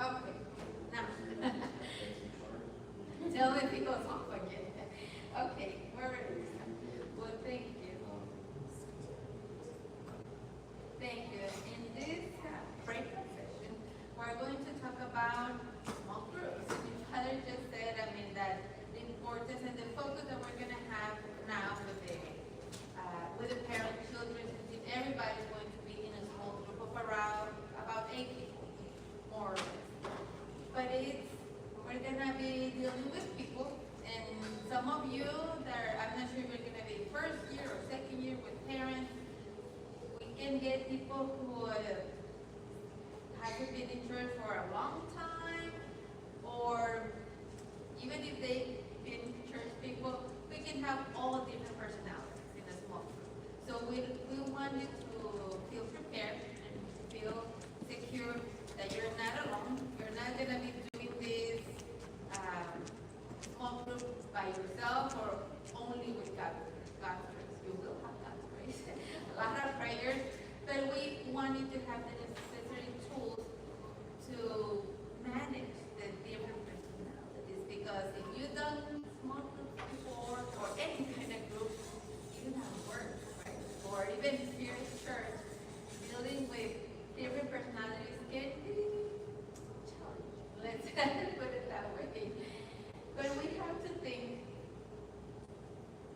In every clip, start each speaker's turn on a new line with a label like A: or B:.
A: Okay, now, tell me if it goes off again. Okay, we're ready. Well, thank you. Thank you. In this breakout session, we're going to talk about small groups. And Father just said, that the importance and the focus that we're going to have now with the parent children, since everybody's going to be in a small group of around about 8 people, more or less. But we're going to be dealing with people, and some of you I'm not sure if you're going to be first year or second year with parents. We can get people who haven't been in church for a long time, or even if they've been church people, we can have all different personalities in a small group. So we want you to feel prepared and feel secure that you're not alone. You're not going to be doing this small group by yourself or only with God's grace. You will have God's grace. A lot of prayers, but we want you to have the necessary tools to manage the different personalities, because if you've done small groups before or any kind of group, even at work, right? Or even here in church, dealing with different personalities can be challenging. Let's put it that way. But we have to think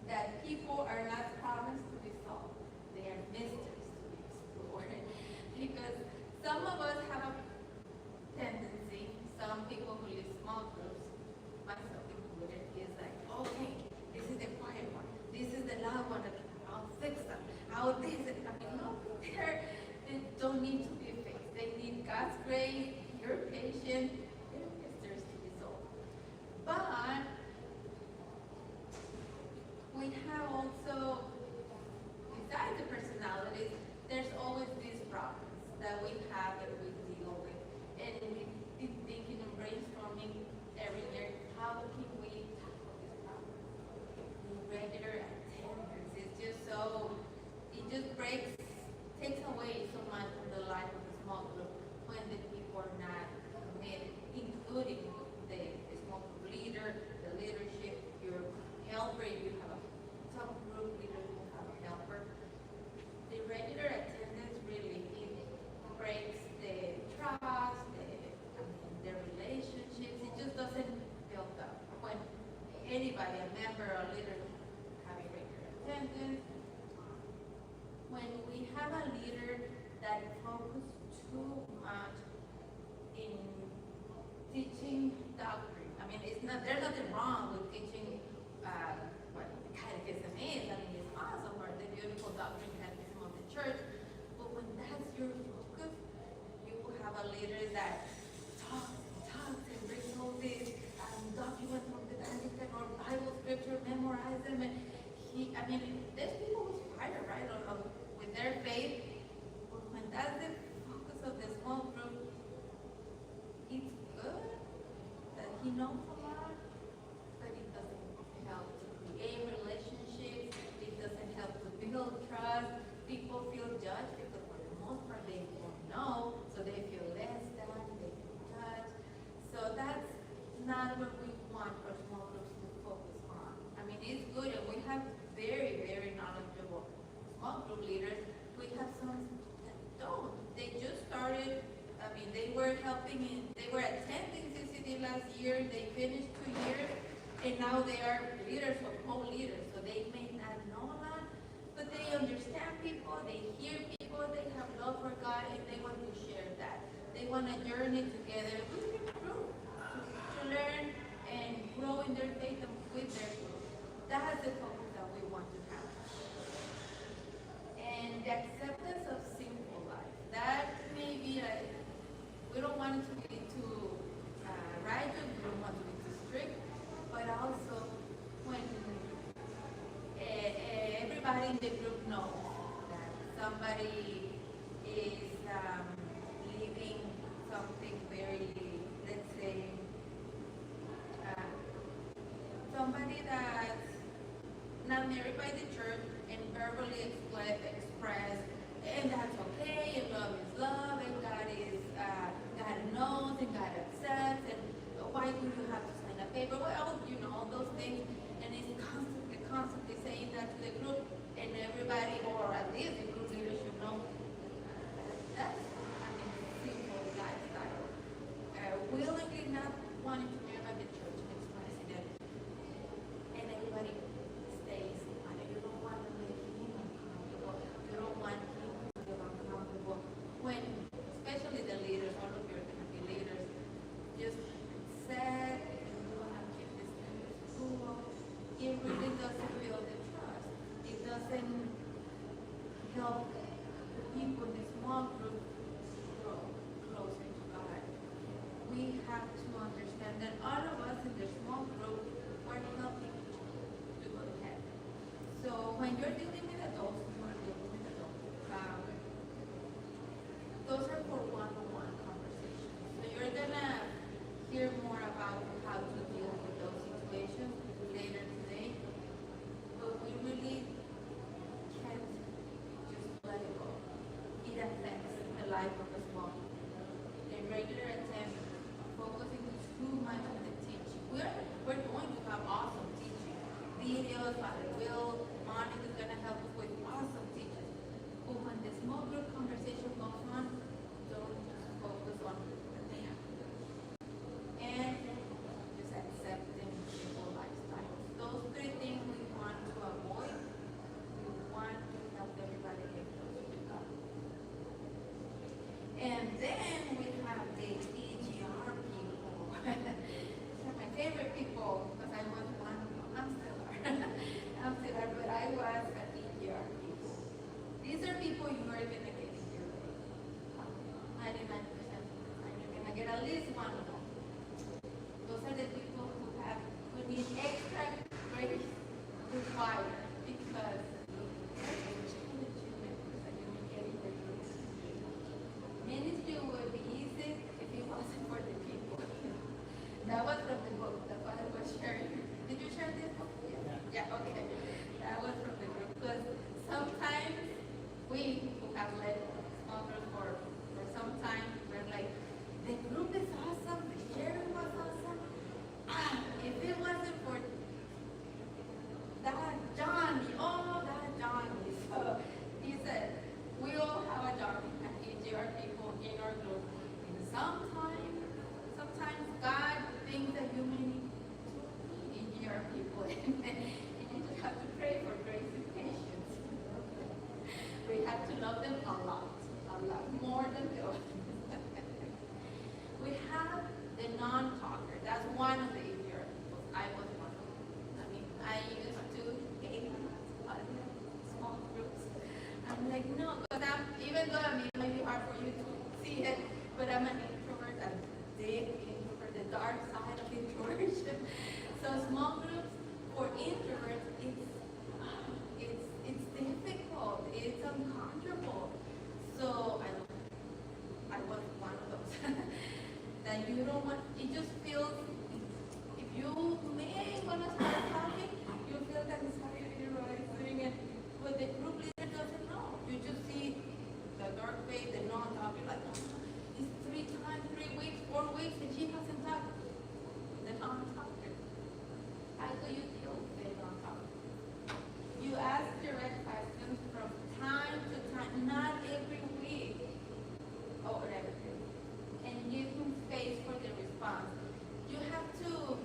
A: that people are not problems to be solved. They are mysteries to be explored. Because some of us have a tendency, some people who live small groups, myself included, is like, okay, this is the quiet one, this is the loud one, I'll fix them, I'll this it. No, they don't need to be fixed. They need God's grace, your patience, their mysteries to be solved. But we have also, besides the personalities, there's always these problems that we have that we deal with. And we've been thinking and brainstorming every year, how can we tackle this problem? Regular attendance is just it just takes away so much from the life of the small group when the people are not committed, including the small group leader, the leadership, your helper, if you have a top group leader, you have a helper. The regular attendance really breaks the trust, the relationships. It just doesn't build up. When anybody, a member or leader, having regular attendance, when we have a leader that focuses too much in teaching doctrine. There's nothing wrong with teaching what the Catechism is. It's awesome, or the beautiful doctrine catechism of the church. But when that's your focus, you will have a leader that talks and brings all these documents from the Vatican or Bible scripture, memorize them. And there's people with fire, right, with their faith. But when that's the focus of the small group, it's good that he knows a lot, but it doesn't help to create relationships. It doesn't help to build trust. People feel judged because for the most part they don't know, so they feel less than, they feel judged. So that's not what we want our small groups to focus on. It's good, and we have very, very knowledgeable small group leaders. We have some that don't. They just started. They were they were attending CCD last year. They finished 2 years, and now they are leaders or co-leaders. So they may not know a lot, but they understand people. They hear people. They have love for God, and they want to share that. They want to journey together with their group to learn and grow in their faith with their group. That's the focus that we want to have. And the acceptance of sinful life. That may be we don't want it to be too rigid, we don't want to be too strict, but also when everybody in the group knows that somebody is living something very, let's say, somebody that's not married by the church and verbally express, and that's okay, and love is love, and God God knows and God accepts, and why do you have to sign a paper? Well, all those things, and it's constantly saying that to the group, and everybody, or at least the group leaders should know that's simple lifestyle. Willingly not wanting to be at the church expressing it, and everybody stays on it. You don't want to make him uncomfortable. You don't want him to feel uncomfortable. When, especially the leaders, all of you are going to be leaders, just said, and you want to keep this kind of school, it really doesn't build the trust. It doesn't help the people in the small group grow closer to God. We have to understand that all of us in the small group are helping each other to go to heaven. So when you're dealing with adults, those are for one-on-one conversations. So you're gonna hear more about how to deal with those situations later today. But we really can't just let it go. It affects the life of the small. The regular attempt focusing too much on the teaching. We're going to have awesome teaching. Videos, Father Will, Monica is gonna help us with awesome teaching. But when the small group conversation goes on, don't just focus on what they have to do. And just accepting simple lifestyles. Those three things we want to avoid. We want to help everybody get closer to God. And then we have the EGR people. These are my favorite people because I was one of them. I'm still are, but I was an EGR people. These are people you are going to get in your life. 99% of the time you're going to get at least one of them. Those are the people who need extra grace required because ministry would be easy if it wasn't for the people. That was from the book that Father was sharing. Did you share this book? Yeah, okay. That was from the book. Because sometimes we who have led small groups for some time, we're like, the group is awesome, the sharing was awesome. If it wasn't for that Johnny, that Johnny. So he said, we all have a Johnny and EGR people in our group. And sometimes God thinks that you may need EGR people. And you just have to pray for grace and patience. We have to love them a lot more than the others. We have the non-talker. That's one of the EGR people. I was one of them. I mean, I used to hate small groups. I'm like, no, because even though it may be hard for you to see it, but I'm an introvert, a big introvert, the dark side of introversion. So small groups for introverts, it's difficult, it's uncomfortable. So I was one of those that you don't want. It just feels if you may want to start talking, you feel that anxiety rising, and but the group leader doesn't know. You just see the dark face, the non-talk. You're like, it's 3 weeks, 4 weeks, and she hasn't talked. The non-talker. How do you deal with the non-talker? You ask direct questions from time to time, not every week or every day, and give him space for the response. You have to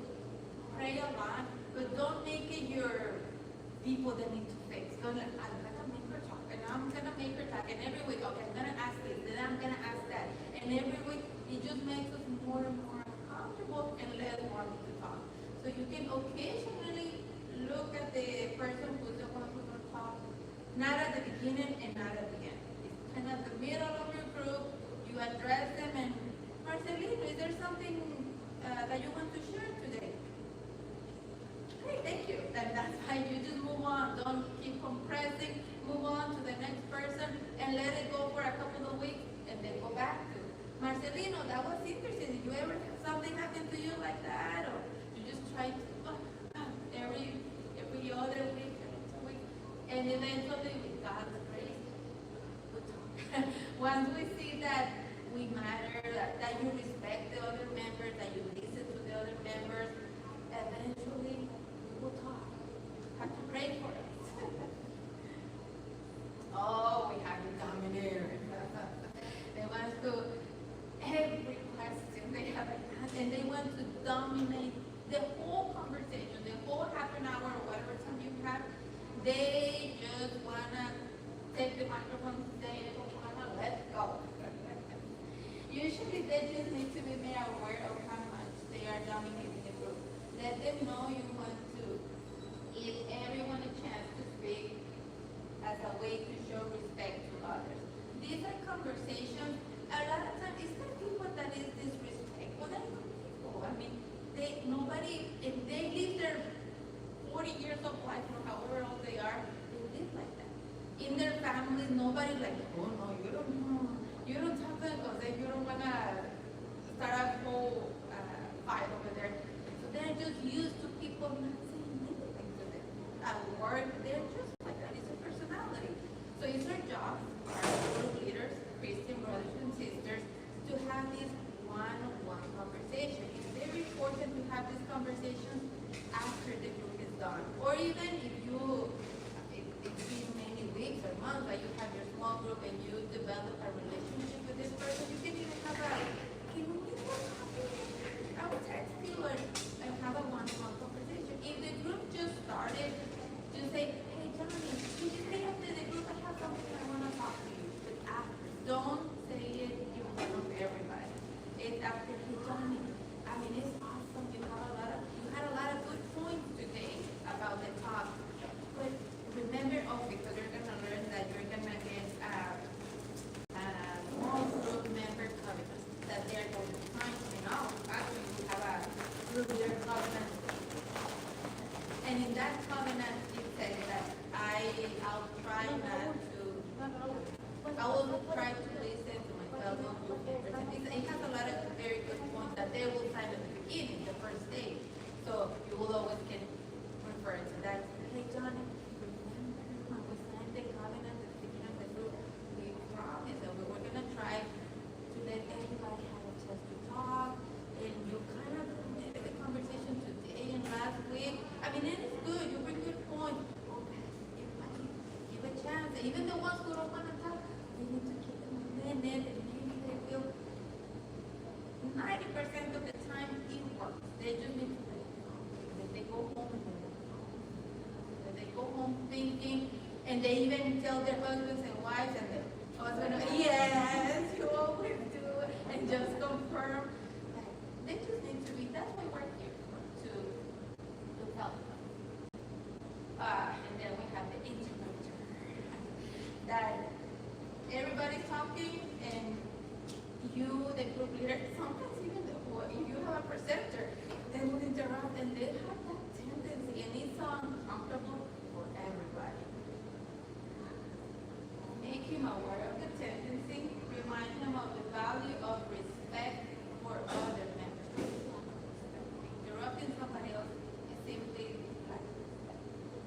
A: pray a lot, but don't make it your people that need to fix. Don't like, I'm gonna make her talk, and I'm gonna make her talk, and every week, okay, I'm gonna ask this, then I'm gonna ask that, and every week it just makes us more and more uncomfortable and less wanting to talk. So you can occasionally look at the person who's the one who's gonna talk, not at the beginning and not at the end. It's kind of the middle of your group. You address them, and Marcelino, is there something that you want to share today? Great, thank you. Then that's fine. You just move on. Don't keep compressing. Move on to the next person and let it go for a couple of weeks and then go back to Marcelino. That was interesting. Did you ever have something happen to you like that, or you just try to every other week, and eventually with God's grace, we talk. Once we see that we matter that you respect the other members, that you listen to the other members. Eventually, we will talk. Have to pray for us. Oh, we have the dominator. They want to, every question they have, and they want to dominate the whole conversation, the whole half an hour or whatever time you have. They just want to take the microphone today and want to let go. Usually they just need to be made aware of how much they are dominating the group. Let them know you want to give everyone a chance to speak as a way to show respect to others. These are conversations, a lot of times it's not people that is disrespectful, they're good people. I mean, nobody, if they live their 40 years of life or however old they are, they live like that. In their families, nobody like, oh no, you don't know. You don't talk to them because then you don't want to start a whole fight over there. So they're just used to people not saying anything to them. At work, they're just like that. It's a personality. So it's our job, our group leaders, Christian brothers and sisters, to have this one-on-one conversation. It's very important to have these conversations after the group is done. Or even if it's been many weeks or months that you have your small group and you develop a relationship with this person, you can even have can we meet for coffee? I will text you and have a one-on-one conversation. If the group just started, just say, hey Johnny, can you stay after the group? I have something I want to talk to you. But after, don't say it in front of everybody. It's after, hey Johnny, I mean it's awesome. You had a lot of good points today about the talk. But remember, because you're going to learn that you're going to get small group member covenant that they're going to sign. Actually, we have a group leader covenant. And in that covenant, it says that I'll try not to, I will try to listen to my fellow group members. And it has a lot of very good points that they will sign at the beginning, the first day. So you will always can refer to that. Hey, Johnny, remember when we signed the covenant at the beginning of the group, we promised that we were going to try to let everybody have a chance to talk. And you kind of ended the conversation today and last week. I mean, it is good. You bring good points. Oh, everybody, give a chance. And even the ones who don't want to talk, we need to keep them a minute, and maybe they will. 90% of the time, it works. They just need to let it go. Then they go home and they go home thinking, and they even tell their husbands and wives, and the husband, yes, you always do, and just confirm. They just need to be, that's why we're here, to help them. And then we have the interpreter. That everybody's talking, and you, the group leader, sometimes even if you have a presenter, they will interrupt, and they have that tendency, and it's uncomfortable for everybody. Make him aware of the tendency, remind him of the value of respect for other members. Interrupting somebody else is simply like,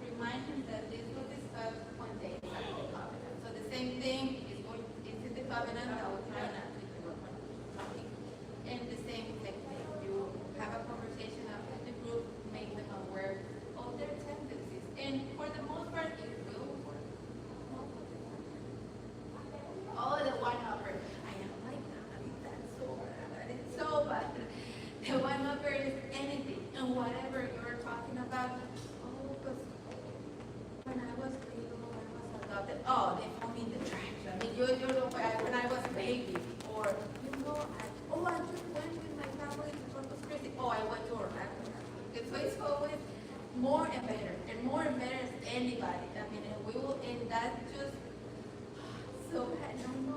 A: remind him that this was discussed when they signed the covenant. So the same thing is in the covenant that will try not to interrupt when talking. And the same thing, you have a conversation after the group, make them aware of their tendencies. And for the most part, it will work. Oh, the one-upper. I am like that. That's so bad. It's so bad. The one-upper is anything and whatever you're talking about. Oh, because when I was little, I was adopted. Oh, they found me in the trash. I mean, you know, when I was a baby, or I just went with my family to Corpus Christi. Oh, I went to Orlando. And so it's always more and better as anybody. I mean, and we will, and that's just so bad. No.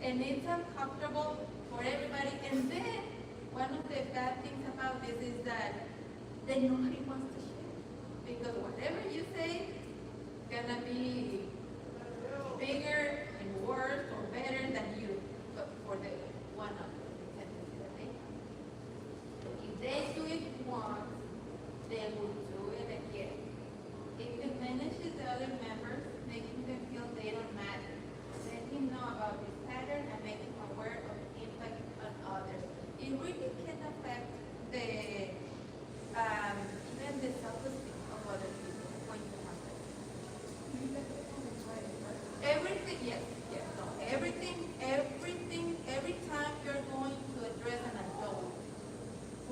A: And it's uncomfortable for everybody. And then one of the bad things about this is that then nobody wants to share. Because whatever you say is gonna be bigger and worse or better than you, but for the one of the tendency that they have. If they do it once, they will do it again. It diminishes the other members, making them feel they don't matter. Let him know about this pattern and make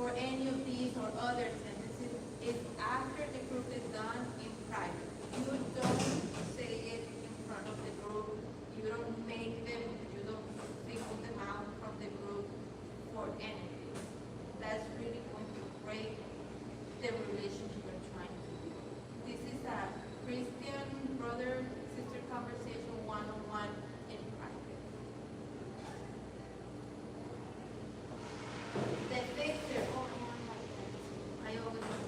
A: for any of these or other sentences is after the group is done in private. You don't say it in front of the group. You don't make them, you don't single them out from the group for anything. That's really going to break the relationship you're trying to build. This is a Christian brother-sister conversation one-on-one in private. The sister, oh, I always want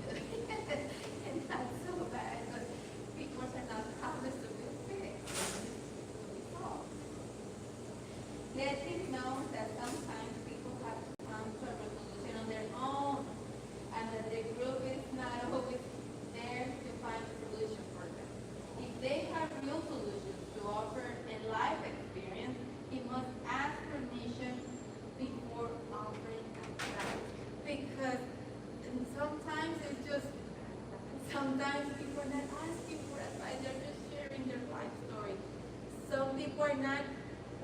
A: to see it. And that's so bad, because people are not promised to be fixed. Let him know that sometimes people have to come to a resolution on their own, and that the group is not always there to find a solution for them. If they have real solutions to offer a life experience, he must ask permission before offering advice. Because sometimes it's just, sometimes people are not asking for advice, they're just sharing their life story. Some people are not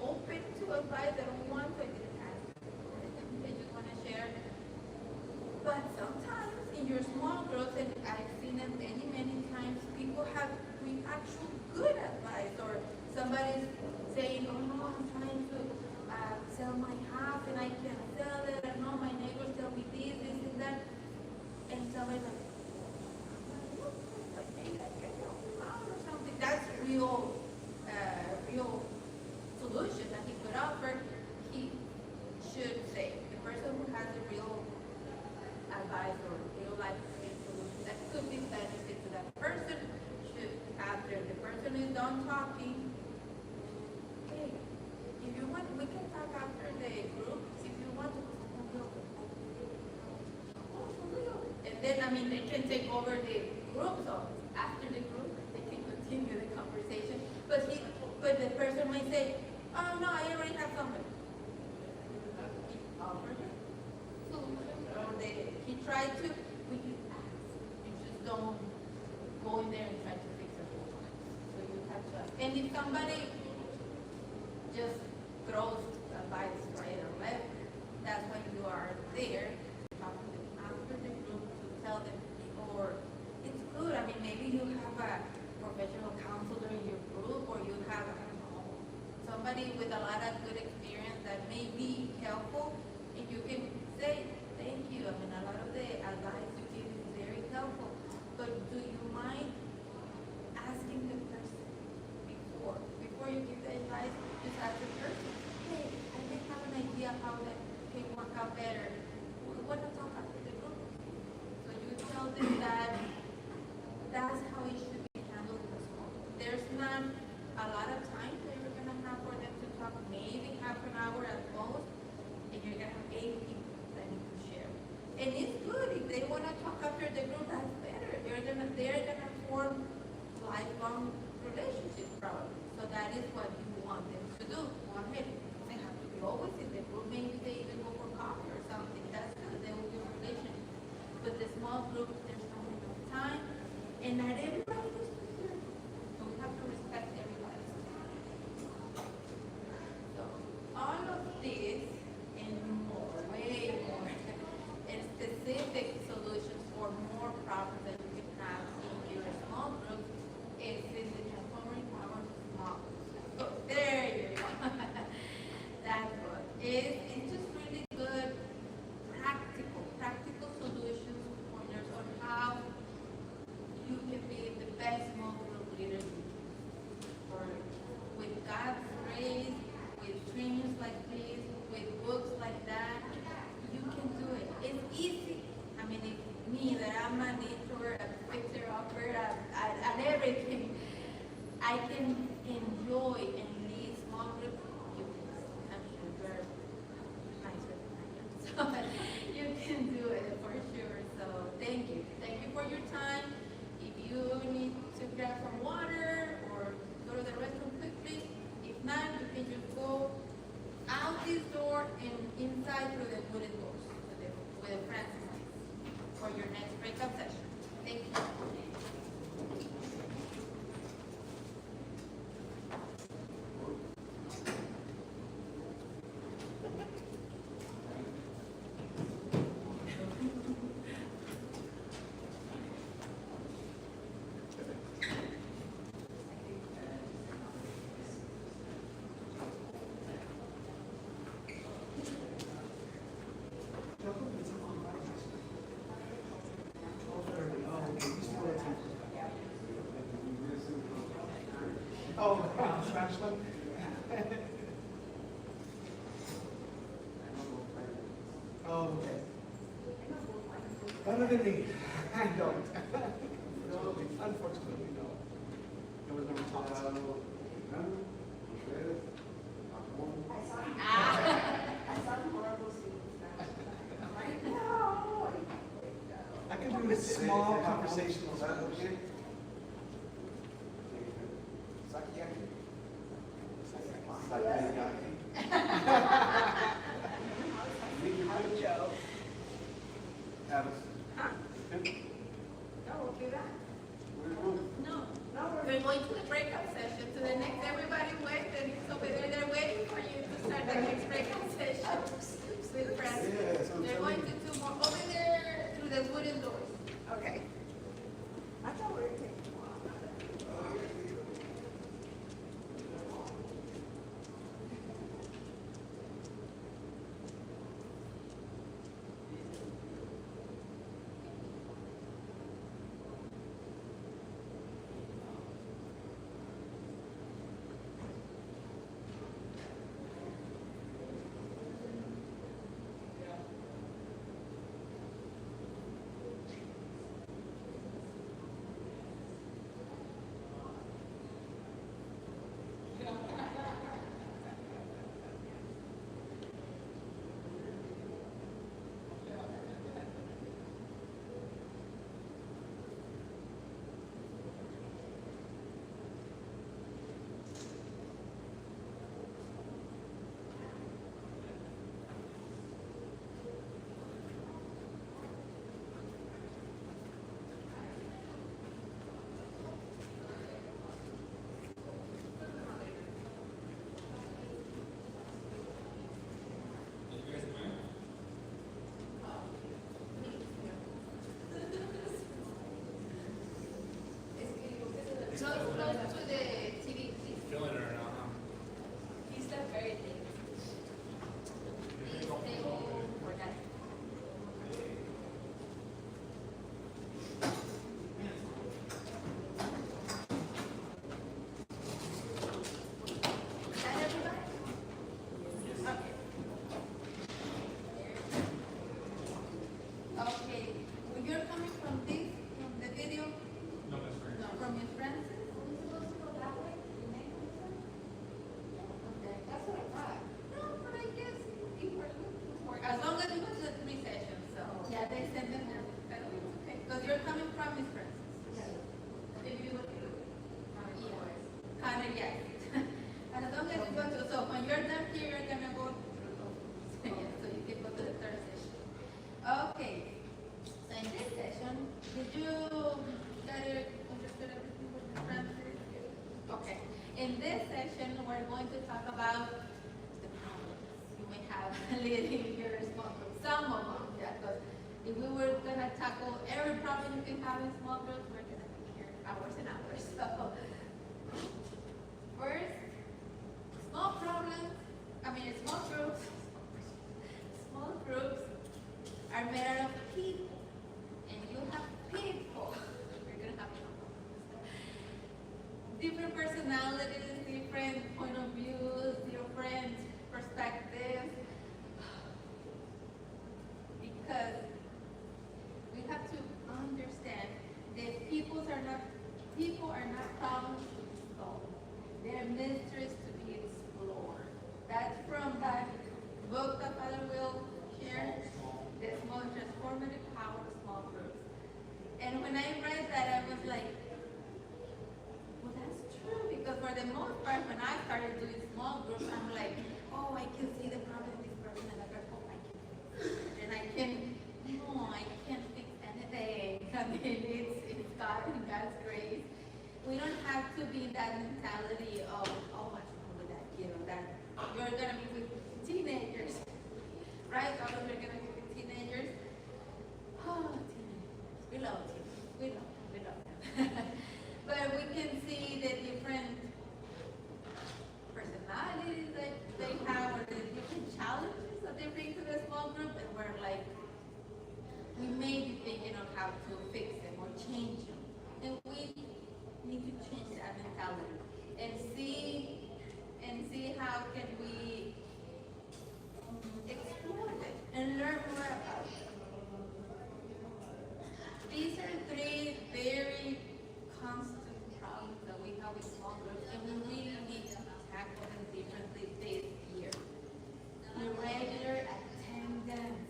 A: open to advice, they don't want to ask. They just want to share. But sometimes in your small groups, and I've seen it many, many times, people have actual good advice, or somebody's saying, oh no, I'm trying to sell my house and I can't sell it, I know my neighbors tell me this and that, and somebody's like, maybe I can help him out or something. That's real solution that he could offer. He should say, the person who has a real advice or real life solution that could be benefit to that person should, after the person is done talking, hey, if you want, we can talk after the group. If you want to, and then they can take over the group. So after the group, they can continue the conversation. But the person might say, oh no, I already have somebody. He offered it. Or he tried to, we can ask. You just don't go in there and try to fix it all the time. So you have to ask. And if somebody just throws advice right or left, that's when you are there, talk to them after the group to tell them, or it's good, maybe you have a professional counselor in your group, or you have, I don't know, somebody with a lot of good experience that may be helpful, and you can say, thank you, a lot of the advice you give is very helpful, but do you mind asking the person before you give the advice, just ask the person, hey, I may have an idea how that can work out better. We want to talk after the group. So you tell them that that's how it should be handled in the small group. There's not a lot of time that you're going to have for them to talk, maybe half an hour at most, and you're going to have 8 people that you can share. And it's good if they want to talk after the group, that's better. They're gonna form lifelong relationships probably. So that is what you want them to do. Go ahead. They have to be always in the group. Maybe they even go for coffee or something. That's good. They will build relationships. But the small group, there's not enough time, and not everybody is here. So we have to respect everybody's time. So all of this and more, way more, and specific solutions for more problems that you can have in your small group is in the transforming power of small groups. So there you go. That book is it's just really good, practical solutions, pointers on how you can be the best small group leader you can. Or with God's grace, with trainings like this, with books like that, you can do it. It's easy. If me, that I'm an introvert, a fixer-upper, at everything, I can enjoy and lead small group. You can, I'm sure you're nicer than I am. So you can do it for sure. So thank you. Thank you for your time. If you need to grab some water or go to the restroom quickly, if not, you can just go out this door and inside through the wooden doors with the Francis for your next breakup session. Thank you.
B: Spanish one? Oh, okay. Better than me. I don't. No, unfortunately, no. It was never taught us.
A: Ah.
B: I can do a small conversational. Is that okay?
A: No, we're going to the breakout session. To the next, everybody went, and it's over there. They're waiting for you to start the next breakout session with friends. They're going to do more over there through the wooden doors.
C: Okay. I thought we were taking
A: Close to the TV, please.
D: Feeling it or not?
A: He's not very late. Please stay for that. Is that everybody? Okay. Okay, when you're coming from the video,
D: No, that's right.
A: no, from your friends? Supposed to go that way? Okay, that's what I thought. No, but I guess you were looking for, as long as you go to the 3 sessions, so. Yeah, they send them there. That's okay, because you're coming from Miss Francis. If you look at it. Yeah. Kind of, yes. As long as you go to, so when you're done here, you're gonna go through. Yeah, so you can go to the 3rd session. Okay, so in this session, did you get it, understood everything with Miss Francis? Okay, in this session, we're going to talk about the problems you may have leading your small group. Some of them, yeah, because if we were gonna tackle every problem you can have in small groups, we're gonna be here hours and hours. So, first, small problems, small groups, small groups are made out of people, and you have people. You're gonna have different personalities, different point of views, different perspectives, because we have to understand that people are not problems to be solved. They're mysteries to be explored. That's from that book that Father Will shared, The Small Transformative Power of Small Groups. And when I read that, I was like, well, that's true, because for the most part, when I started doing small groups, I'm like, oh, I can see the problem in this person, and I go, oh, I can fix it. And I can't fix anything. I mean, it's God and God's grace. We don't have to be in that mentality of, oh, what's wrong with that kid, or that you're gonna be with teenagers, right? All of you are gonna be with teenagers. Oh, teenagers, we love teenagers, we love them. But we can see the different personalities that they have, or the different challenges that they bring to the small group, and we're like, we may be thinking of how to fix them or change them. And we need to change that mentality and see and see how can we explore it and learn more about it. These are three very constant problems that we have with small groups, and we really need to tackle them differently this year. Irregular attendance.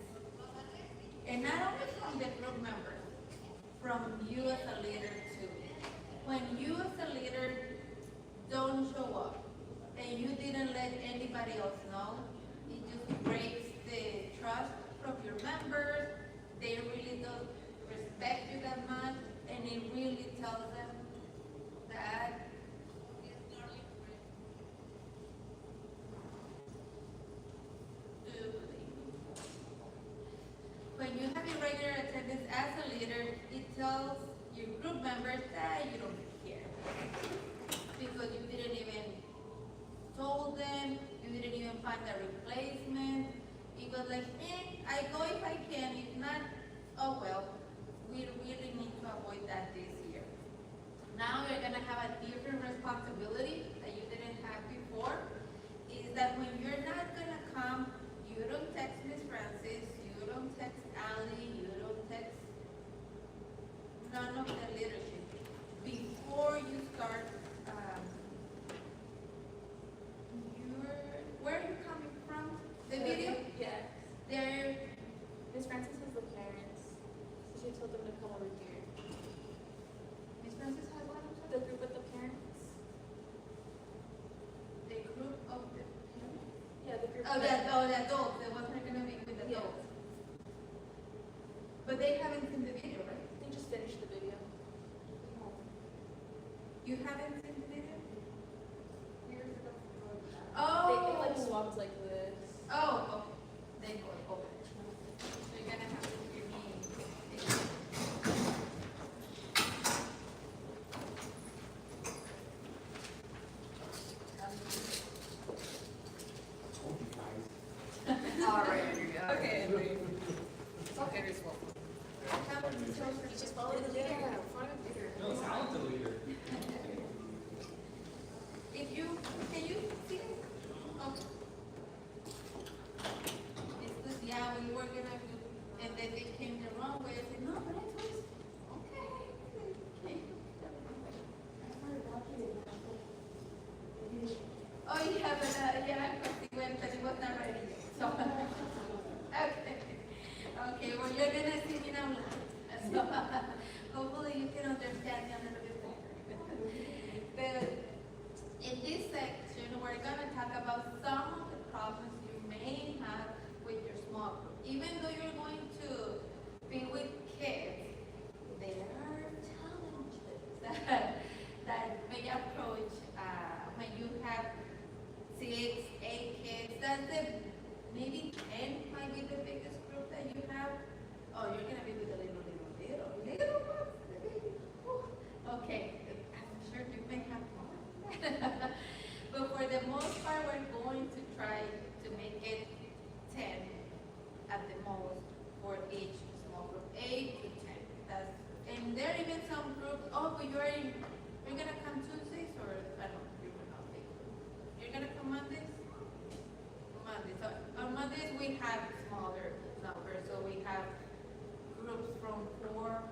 A: And not only from the group members, from you as a leader too. When you as a leader don't show up and you didn't let anybody else know, it just breaks the trust from your members. They really don't respect you that much, and it really tells them that when you have irregular attendance as a leader, it tells your group members that you don't care because you didn't even told them, you didn't even find a replacement. It was like, I go if I can, if not, oh well. We really need to avoid that this year. Now you're gonna have a different responsibility that you didn't have before, is that when you're not gonna come, you don't text Miss Francis, you don't text Ali, you don't text none of the leadership. Before you start, where are you coming from? The video?
E: Yeah.
A: There,
E: Miss Francis has the parents. So she told them to come over here.
A: Miss Francis has one of
E: The
A: them?
E: group with the parents.
A: The group of the parents?
E: Yeah, the group.
A: Oh, the adults, the ones that are gonna be with the
E: Yeah.
A: adults. But they haven't seen the video, right?
E: They just finished the video.
A: You haven't seen the video?
E: They
A: Oh.
E: like swapped like this.
A: Oh, okay. They go over. So you're gonna have to give me.
C: All right, okay.
E: Okay.
C: It's okay, it's well.
E: You just follow the leader. Follow the leader.
D: No, talented leader.
A: If you, can you see it? Oh. It's good, yeah, we were gonna do, and then they came the wrong way, I said, no, but I told you, okay. Okay. Oh, yeah, but, yeah, because he went, but he was not ready yet, so. Okay, okay, well, you're gonna see me now, so, hopefully you can understand me a little bit better. But in this section, we're gonna talk about some of the problems you may have with your small group. Even though you're going to be with kids, there are challenges that may approach when you have 6, 8 kids. That's maybe 10 might be the biggest group that you have. Oh, you're gonna be with the little ones. The baby. Whew. Okay, I'm sure you may have more. But for the most part, we're going to try to make it 10 at the most for each small group, 8 to 10. That's, and there are even some groups, oh, but you're gonna come Tuesdays or, I don't know, you're not big. You're gonna come Mondays? Mondays. So on Mondays, we have smaller numbers, so we have groups from 4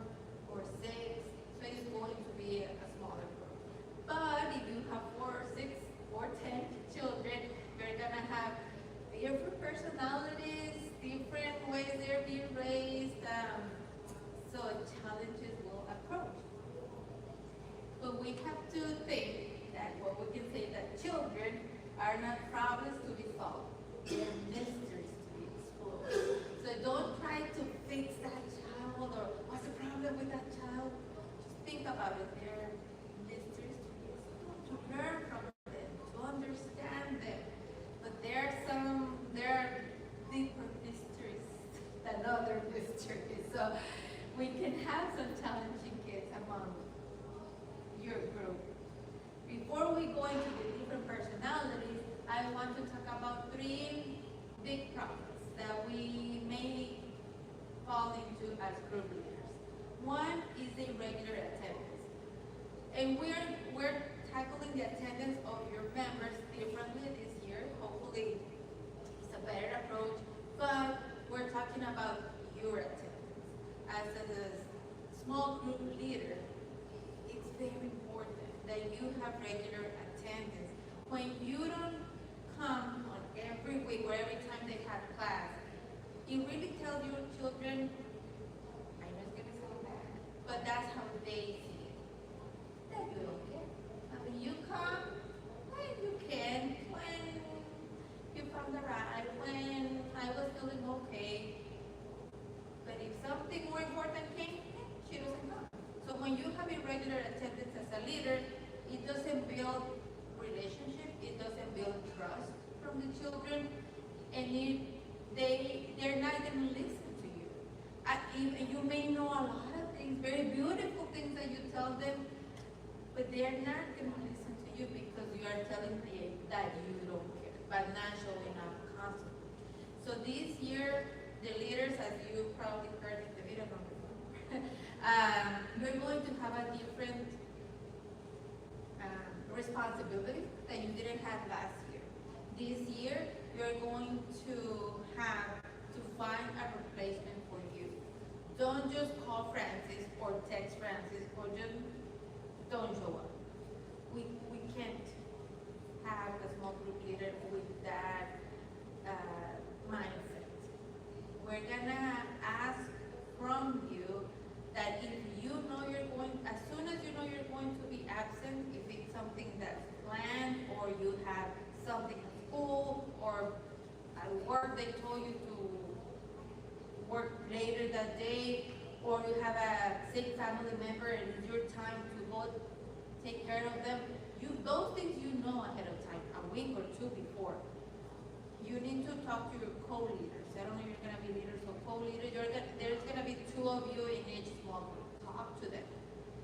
A: or 6, so it's going to be a smaller group. But if you have 4 or 6 or 10 children, you're gonna have different personalities, different ways they're being raised, so challenges will approach. But we have to think that what we can say that children are not problems to be solved, they're mysteries to be explored. So don't try to fix that child or what's the problem with that child. Just think about it. They're mysteries to be explored, to learn from them, to understand them. But there are deeper mysteries than other mysteries. So we can have some challenging kids among your group. Before we go into the different personalities, I want to talk about 3 big problems that we may fall into as group leaders. One is the irregular attendance. And we're tackling the attendance of your members differently this year. Hopefully, it's a better approach, but we're talking about your attendance. As a small group leader, it's very important that you have regular attendance. When you don't come on every week or every time they have class, it really tells your children, I know it's gonna sound bad, but that's how they see it. That you don't care. I mean, you come when you can, when you found the ride, when I was feeling okay. But if something more important came, she doesn't come. So when you have irregular attendance as a leader, it doesn't build relationship, it doesn't build trust from the children, and they're not going to listen to you. You may know a lot of things, very beautiful things that you tell them, but they're not going to listen to you because you are telling them that you don't care, but not showing up constantly. So this year, the leaders, as you probably heard in the video number 4, you're going to have a different responsibility that you didn't have last year. This year, you're going to have to find a replacement for you. Don't just call Francis or text Francis or just don't show up. We can't have a small group leader with that mindset. We're gonna ask from you that if you know you're going, as soon as you know you're going to be absent, if it's something that's planned or you have something at school or at work they told you to work later that day, or you have a sick family member and it's your time to go take care of them, those things you know ahead of time, a week or two before. You need to talk to your co-leaders. I don't know if you're going to be leaders or co-leaders. There's going to be 2 of you in each small group. Talk to them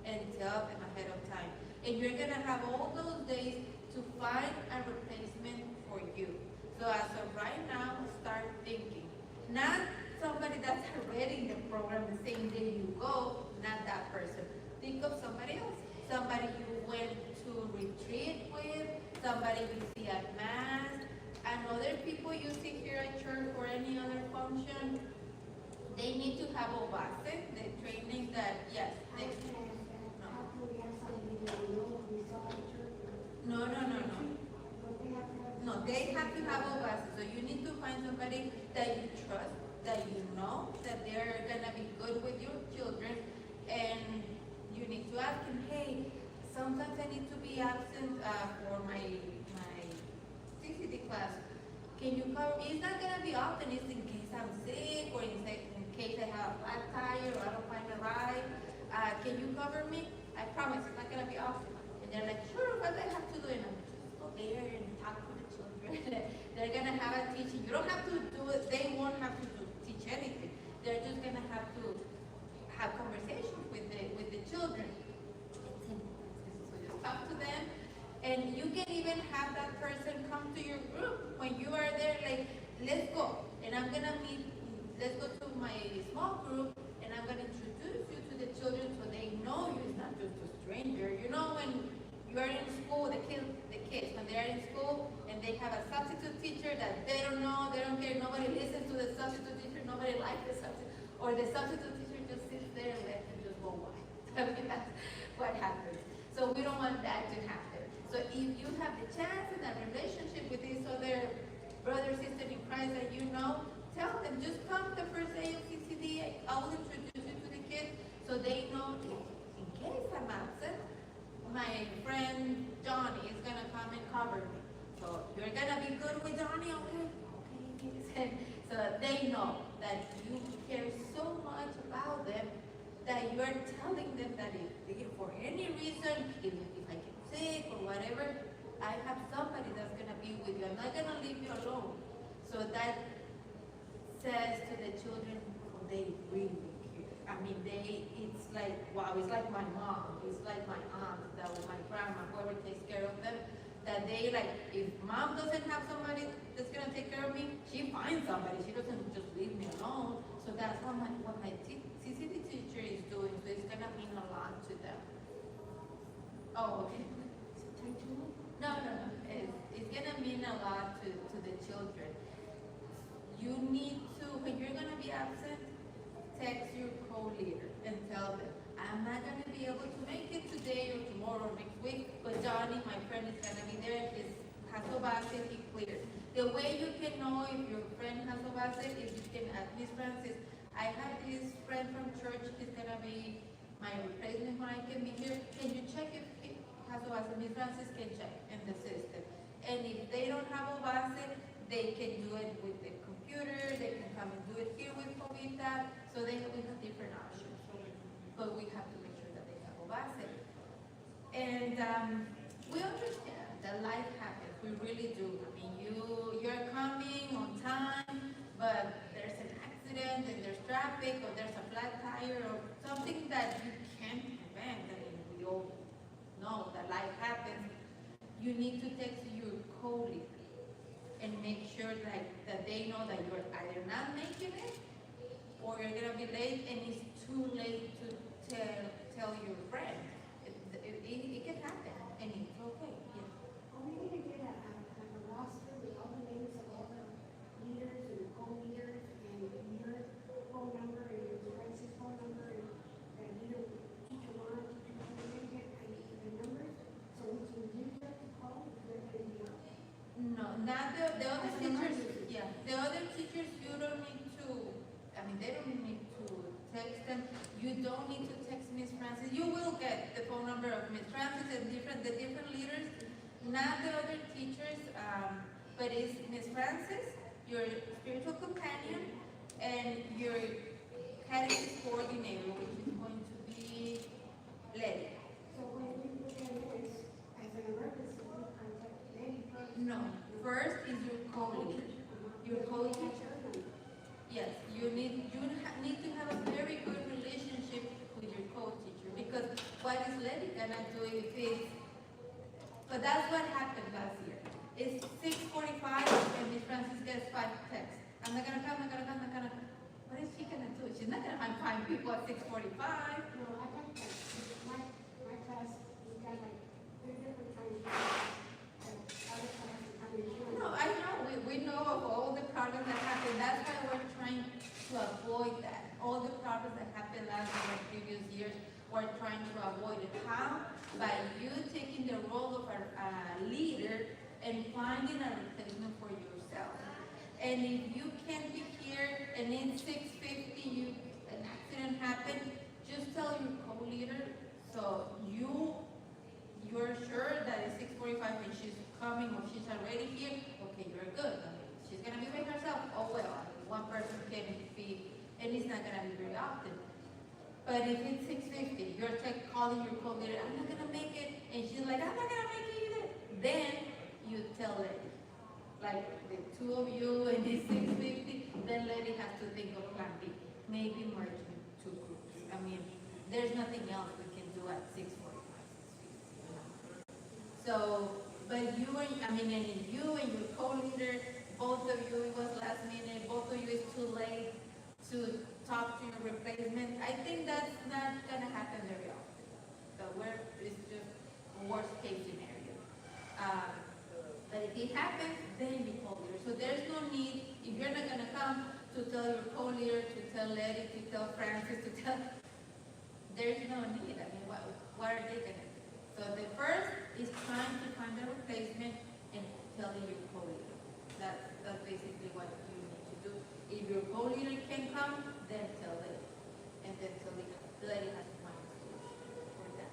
A: and tell them ahead of time. And you're going to have all those days to find a replacement for you. So as of right now, start thinking. Not somebody that's already in the program the same day you go, not that person. Think of somebody else. Somebody you went to retreat with, somebody you see at Mass, and other people you see here at church or any other function. They need to have a base, the training that, yes, they, no. No, they have to have a base. So you need to find somebody that you trust, that you know, that they're gonna be good with your children, and you need to ask them, hey, sometimes I need to be absent for my CCD class. Can you cover? It's not gonna be often. It's in case I'm sick or in case I have a flat tire or I don't find a ride. Can you cover me? I promise it's not gonna be often. And they're like, sure, what do I have to do? And I'm just go there and talk to the children. They're gonna have a teaching. You don't have to do it. They won't have to teach anything. They're just gonna have to have conversations with the children. So just talk to them. And you can even have that person come to your group when you are there, like, let's go. And I'm going to let's go to my small group, and I'm going to introduce you to the children so they know you. It's not just a stranger. You know, when you are in school, the kids, when they are in school, and they have a substitute teacher that they don't know, they don't care, nobody listens to the substitute teacher, nobody likes the substitute, or the substitute teacher just sits there and lets them just go by. I mean, that's what happens. So we don't want that to happen. So if you have the chance and that relationship with these other brother, sister in Christ that you know, tell them, just come the first day of CCD, I will introduce you to the kids so they know in case I'm absent, my friend Johnny is going to come and cover me. So you're going to be good with Johnny, okay? Okay. So they know that you care so much about them that you are telling them that if for any reason, if I get sick or whatever, I have somebody that's going to be with you. I'm not going to leave you alone. So that says to the children, oh, they really care. I mean, it's like, wow, it's like my mom, it's like my aunt, that was my grandma, whoever takes care of them, that they like, if mom doesn't have somebody that's going to take care of me, she finds somebody. She doesn't just leave me alone. So that's what my CCD teacher is doing. So it's going to mean a lot to them. Oh, okay. need to, when you're gonna be absent, text your co-leader and tell them, I'm not gonna be able to make it today or tomorrow or next week, but Johnny, my friend, is gonna be there, he has Obase, he cleared. The way you can know if your friend has Obase is you can ask Miss Francis, I have this friend from church, he's gonna be my replacement when I can be here, can you check if he has Obase? Miss Francis can check in the system. And if they don't have Obase, they can do it with the computer, they can come and do it here with Covita, so we have different options. But we have to make sure that they have Obase. And we understand that life happens, we really do. I mean, you're coming on time, but there's an accident and there's traffic or there's a flat tire or something that you can't prevent. I mean, we all know that life happens. You need to text your colleague and make sure that they know that you're either not making it or you're gonna be late and it's too late to tell your friend. It can happen and it's okay. Yeah.
F: Are we gonna get a roster with all the names of all the leaders and co-leaders and your phone number and your Francis phone number and either teacher one, teacher two, we're gonna get the numbers so we can use them to call if they're gonna be on?
A: No, not the other teachers, yeah, the other teachers, you don't need to, I mean, they don't need to text them. You don't need to text Miss Francis. You will get the phone number of Miss Francis and the different leaders, not the other teachers, but it's Miss Francis, your spiritual companion, and your catechist coordinator, which is going to be Letty.
F: So when we look at this as an emergency, we contact Lady first.
A: No, first is your co-leader, your co-teacher. Yes, you need to have a very good relationship with your co-teacher, because what is Letty gonna do if it's, but that's what happened last year. It's 6:45 and Miss Francis gets 5 texts. I'm not gonna come, I'm not gonna come. What is she gonna do? She's not gonna find 5 people at 6:45.
F: No, I got that. My class, we got like 3 different times. Other classes, I mean, you
A: No, I know, we know of all the problems that happen, that's why we're trying to avoid that. All the problems that happened last year and previous years, we're trying to avoid it. How? By you taking the role of a leader and finding a replacement for yourself. And if you can't be here and in 6:50 an accident happened, just tell your co-leader, so you're sure that it's 6:45 and she's coming or she's already here, okay, you're good. I mean, she's gonna be by herself, oh well, I mean, one person can be, and it's not gonna be very often. But if it's 6:50, you're calling your co-leader, I'm not gonna make it, and she's like, I'm not gonna make it either, then you tell Letty. Like the 2 of you and it's 6:50, then Letty has to think of plan B, maybe merging 2 groups. I mean, there's nothing else we can do at 6:45. So, but you and you and your co-leader, both of you, it was last minute, both of you is too late to talk to your replacement. I think that's not gonna happen very often. So it's just a worst case scenario. But if it happens, then you call leader. So there's no need, if you're not gonna come, to tell your co-leader, to tell Letty, to tell Francis, there's no need. I mean, what are they gonna do? So the first is trying to find a replacement and telling your co-leader. That's basically what you need to do. If your co-leader can come, then tell Letty. And then Letty has to find a solution for that.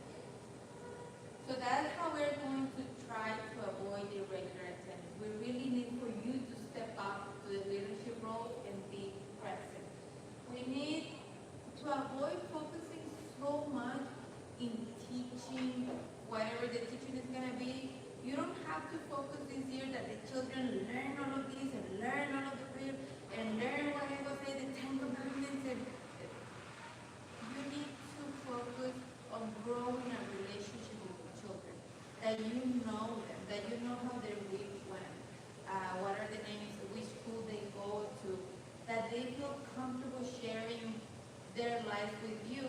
A: So that's how we're going to try to avoid irregular attendance. We really need for you to step up to the leadership role and be present. We need to avoid focusing so much in teaching, whatever the teaching is going to be. You don't have to focus this year that the children learn all of this and learn all of the prayer and learn what I was saying, the 10 commandments. And you need to focus on growing a relationship with the children, that you know them, that you know how their week went, what are the names, which school they go to, that they feel comfortable sharing their life with you.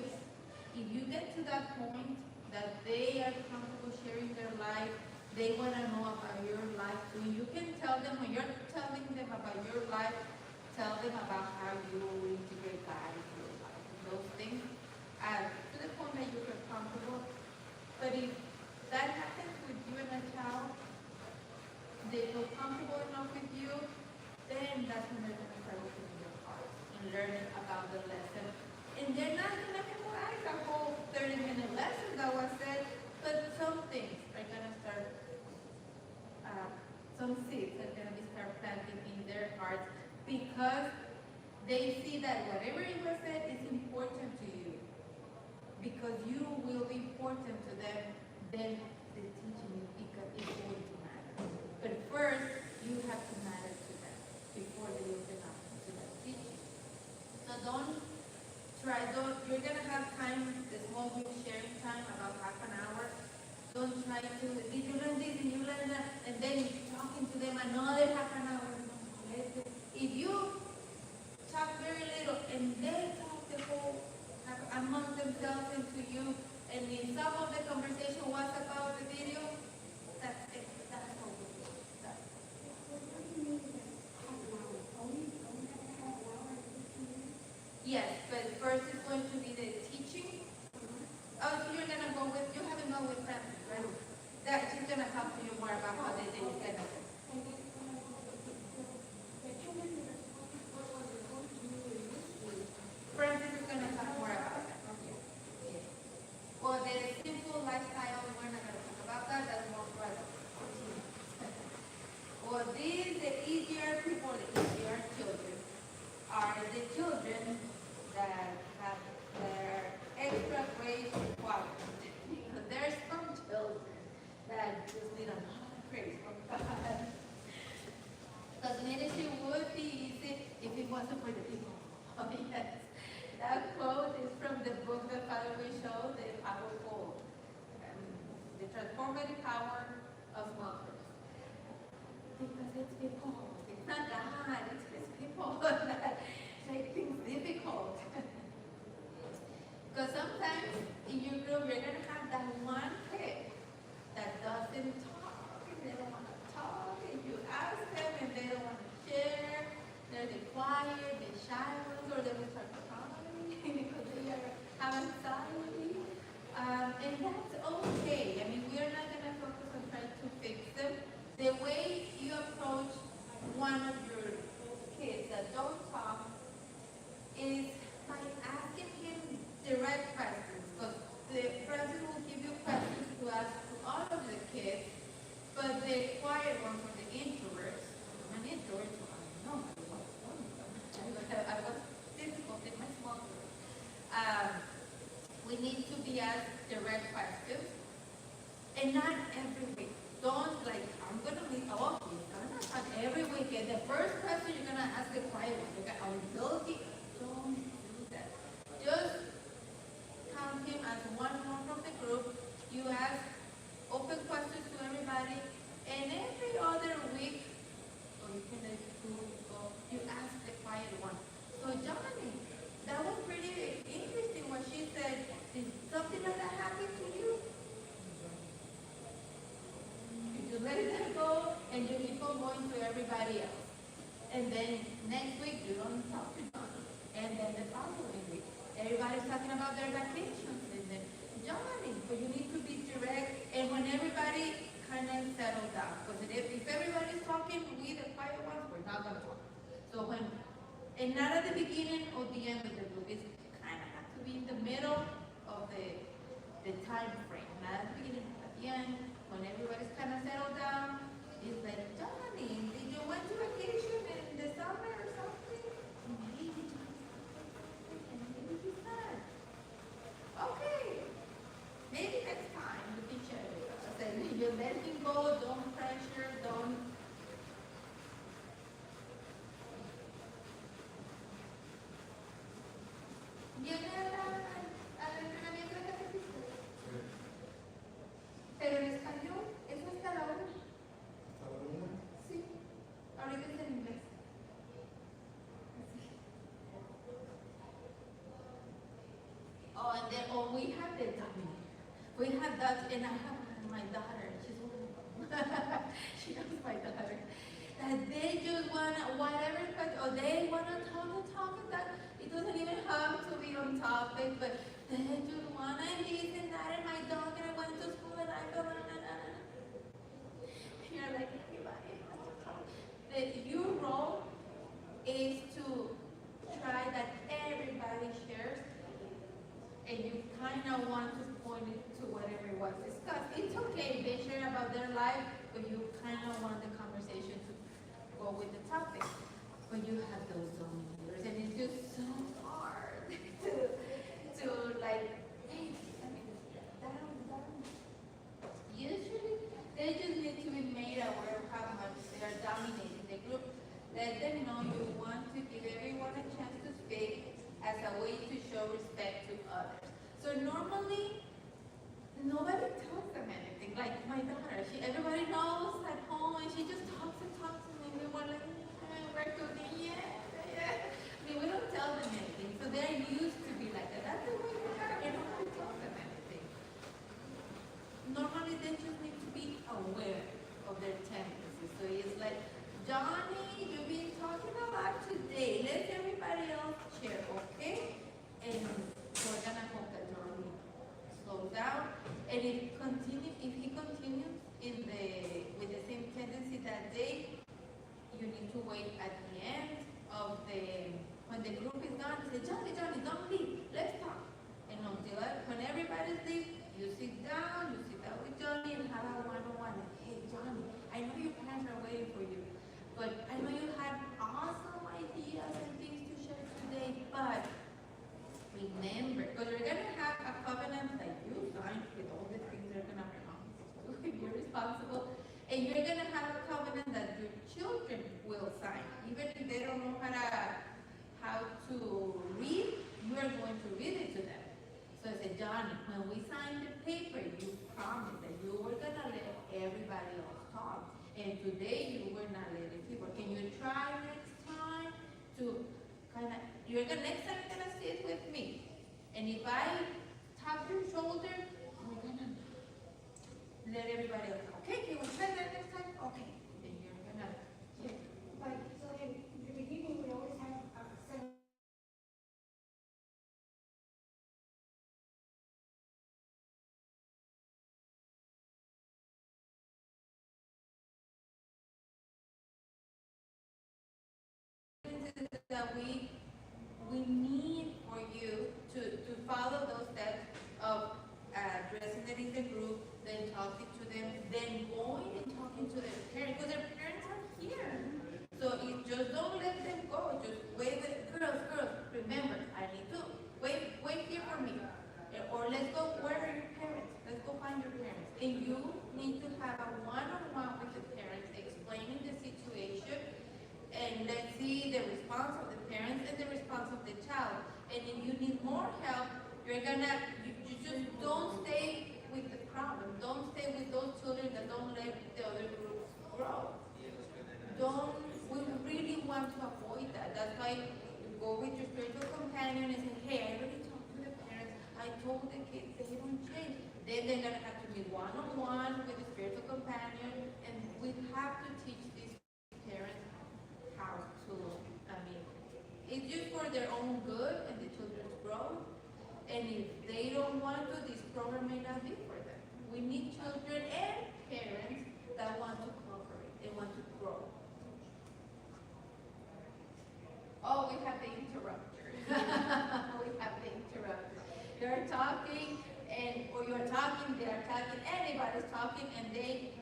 A: If you get to that point that they are comfortable sharing their life, they want to know about your life too. You can tell them when you're telling them about your life, tell them about how you will integrate God into your life, and those things, to the point that you feel comfortable. But if that happens with you and a child, they feel comfortable enough with you, then that's when they're gonna start opening their hearts and learning about the lesson. And they're not gonna memorize a whole 30-minute lesson that was said, but some things are gonna start, some seeds are gonna be start planting in their hearts because they see that whatever it was said is important to you. Because you will be important to them, then the teaching because it's going to matter. But first, you have to matter to them before they open up to that teaching. So you're gonna have time, the small group sharing time, about half an hour. Don't try to, did you learn this and you learn that, and then you're talking to them another half an hour. If you talk very little and they talk the whole among themselves and to you, and in some of the conversation was about the video, that's it. That's all we do.
F: What do you mean by half an hour? Only have half an hour and 15 minutes?
A: Yes, but first is going to be the teaching. Oh, so you're gonna go with, you haven't gone with Francis, right? That she's gonna talk to you more about how they did it.
F: And then, the children that are supposed to, what they're going to do in this week,
A: Francis is gonna talk more about that. Yeah. Well, the simple lifestyle, we're not gonna talk about that, that's more for us. Well, these, the easier people, the easier children, are the children that have their extra grade requirement. Because there's some children that just need a lot of grace from God. Because ministry would be easy if it wasn't for the people. Oh, yes. That quote is from the book that Father will show, the powerful, the transformative power of small groups. Because it's people, it's not God, it's His people that make things difficult. Because sometimes in your group you're gonna have that one kid that doesn't talk, and they don't want to talk, and you ask them and they don't want to share. They're the quiet, the shy ones, or they will start crying because they have anxiety. And that's okay. I mean, we are not gonna focus on trying to fix them. The way you approach one of your kids that don't talk is by asking him direct questions. Because the president will give you questions to ask to all of the kids, but the quiet ones or the introverts, I'm an introvert, so I don't know how to talk to one of them. I was difficult in my small group. We need to be asked direct questions, and not every week. Don't I'm gonna be, oh, not every weekend. The first question you're gonna ask the quiet one, you're gonna, are you guilty? Don't do that. Just count him as one more from the group. You ask open questions to everybody, and every other week, or you can let 2 weeks go, you ask the quiet one. So Johnny, that was pretty interesting what she said. Did something like that happen to you? You let that go, and you keep on going to everybody else. And then next week, you don't talk to Johnny. And then the following week, everybody's talking about their vacations. And then, Johnny, but you need to be direct. And when everybody kind of settle down. Because if everybody's talking, we, the quiet ones, we're not going to talk. So and not at the beginning or the end of the group. It kind of has to be in the middle of the time frame. Not at the beginning, at the end. When everybody's kind of settled down, it's like, Johnny, did you went to vacation in the summer or something? Maybe he's not. Okay. Maybe next time you can share with us. And you let him go, don't pressure, don't. ¿Viene al entrenamiento de Catechist? Pero en español, eso está a la hora. Sí, ahorita es en inglés. Oh, and then, we have the Dutch. We have Dutch, and I have my daughter. She's one of them. She knows my daughter. that they just wanna, whatever, or they wanna talk and talk and talk. It doesn't even have to be on topic, but they just wanna this and that, and my dog, and I went to school, and I go, you're like, everybody has to talk. Your role is to try that everybody shares, and you kind of want to point it to whatever was discussed. It's okay if they share about their life, but you kind of want the conversation to go with the topic. But you have those dominators, and it's just so hard to like, hey, I mean, down. Usually, they just need to be made aware of how much they are dominating the group. Let them know you want to give everyone a chance to speak as a way to show respect to others. So normally, nobody tells them anything. Like my daughter, everybody knows at home, and she just talks and talks, and then we're like, we're cooking, yeah. I mean, we don't tell them anything, so they're used to be like that. That's the way we are, and nobody tells them anything. Normally, they just need to be aware of their tendencies. So it's like, Johnny, you've been talking a lot today. Let everybody else share, okay? And we're gonna hope that Johnny slows down. And if he continues with the same tendency that day, you need to wait at the end of when the group is done, say, Johnny, don't leave. Let's talk. And when everybody's leave, you sit down with Johnny and have a one-on-one. Hey, Johnny, I know your parents are waiting for you, but I know you had awesome ideas and things to share today, but remember, because you're going to have a covenant that you signed with all the things they're going to promise to. You're responsible. And you're going to have a covenant that your children will sign. Even if they don't know how to read, you are going to read it to them. So I said, Johnny, when we signed the paper, you promised that you were going to let everybody else talk. And today you were not letting people. Can you try next time to next time you're going to sit with me. And if I tap your shoulder, we're going to let everybody else talk. Okay, can we try that next time? Okay. Then you're going to, yeah.
F: But, so in the beginning, we always have a set of
A: that we need for you to follow those steps of addressing it in the group, then talking to them, then going and talking to their parents, because their parents are here. So you just don't let them go. Just wait with girls, remember, I need to wait here for me. Or let's go, where are your parents? Let's go find your parents. And you need to have a one-on-one with the parents explaining the situation, and let's see the response of the parents and the response of the child. And if you need more help, you just don't stay with the problem. Don't stay with those children that don't let the other groups grow. We really want to avoid that. That's why you go with your spiritual companion and say, hey, I already talked to the parents. I told the kids they don't change. Then they're going to have to meet one-on-one with the spiritual companion, and we have to teach these parents how to, it's just for their own good and the children's growth. And if they don't want to, this program may not be for them. We need children and parents that want to cooperate, they want to grow. Oh, we have the interrupter. We have the interrupter. You're talking, or you're talking, they're talking, anybody's talking, and they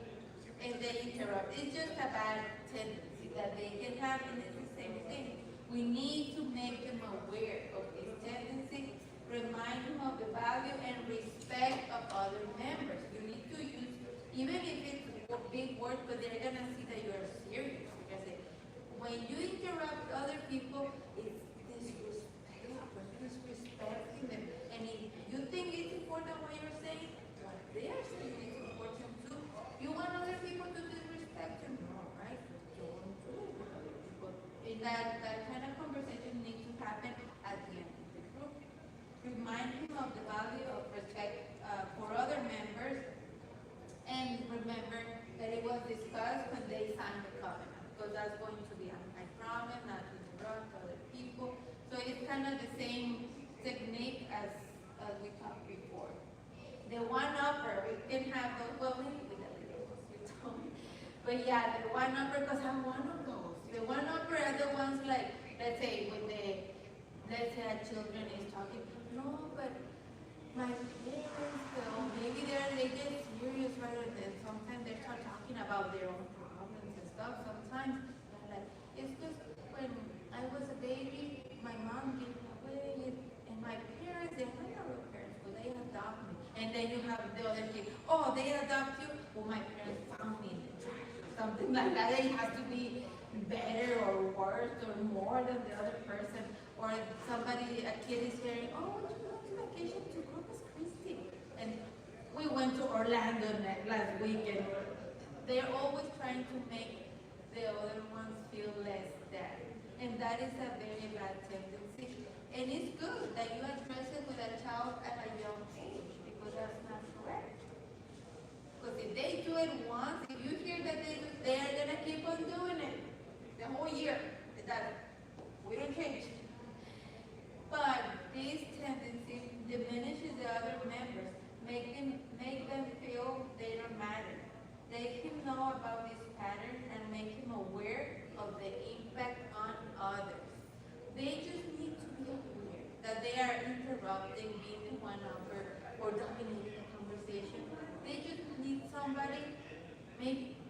A: interrupt. It's just a bad tendency that they can have, and it's the same thing. We need to make them aware of this tendency, remind them of the value and respect of other members. You need to use, even if it's big words, but they're going to see that you are serious. Because when you interrupt other people, it's disrespecting them. And if you think it's important what you're saying, what they are saying is important too. You want other people to disrespect them? No, right? Don't do it with other people. And that kind of conversation needs to happen at the end of the group. Remind him of the value of respect for other members, and remember that it was discussed when they signed the covenant, because that's going to be, I promise not to interrupt other people. So it's kind of the same technique as we talked before. The one-upper, we can have the, well, maybe with the little ones, you told me. But yeah, the one-upper, because I'm one of those. The one-upper are the ones like, let's say, let's say a children is talking, no, but my parents, maybe they get serious rather than sometimes they start talking about their own problems and stuff. Sometimes they're like, it's just when I was a baby, my mom gave me away, and my parents, they're not real parents, but they adopt me. And then you have the other kid, oh, they adopt you? Well, my parents found me in the trash or something like that. It has to be better or worse or more than the other person. Or somebody, a kid is hearing, oh, we went to vacation to Corpus Christi. And we went to Orlando last weekend. They're always trying to make the other ones feel less than. And that is a very bad tendency. And it's good that you address it with a child at a young age, because that's not correct. Because if they do it once, if you hear that they are going to keep on doing it the whole year, that we don't change. But this tendency diminishes the other members, make them feel they don't matter. Let him know about this pattern and make him aware of the impact on others. They just need to be aware that they are interrupting, being the one-upper, or dominating the conversation. They just need somebody, maybe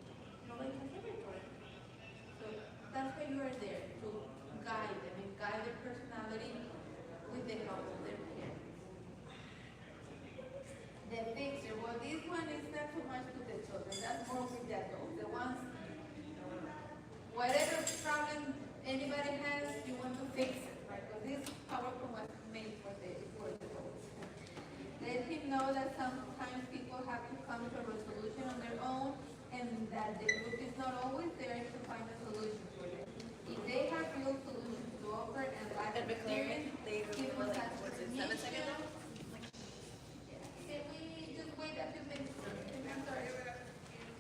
A: nobody has ever told them. So that's why you are there, to guide them and guide their personality with the help of their parents. The fixer, well, this one is not too much with the children, that's more with the adults. The ones, whatever problem anybody has, you want to fix it, right? Because this PowerPoint was made for the adults. Let him know that sometimes people have to come to a resolution on their own, and that the group is not always there to find a solution for them. If they have real solutions to offer and lack experience, people have permission. Can we just wait a few minutes? I'm sorry.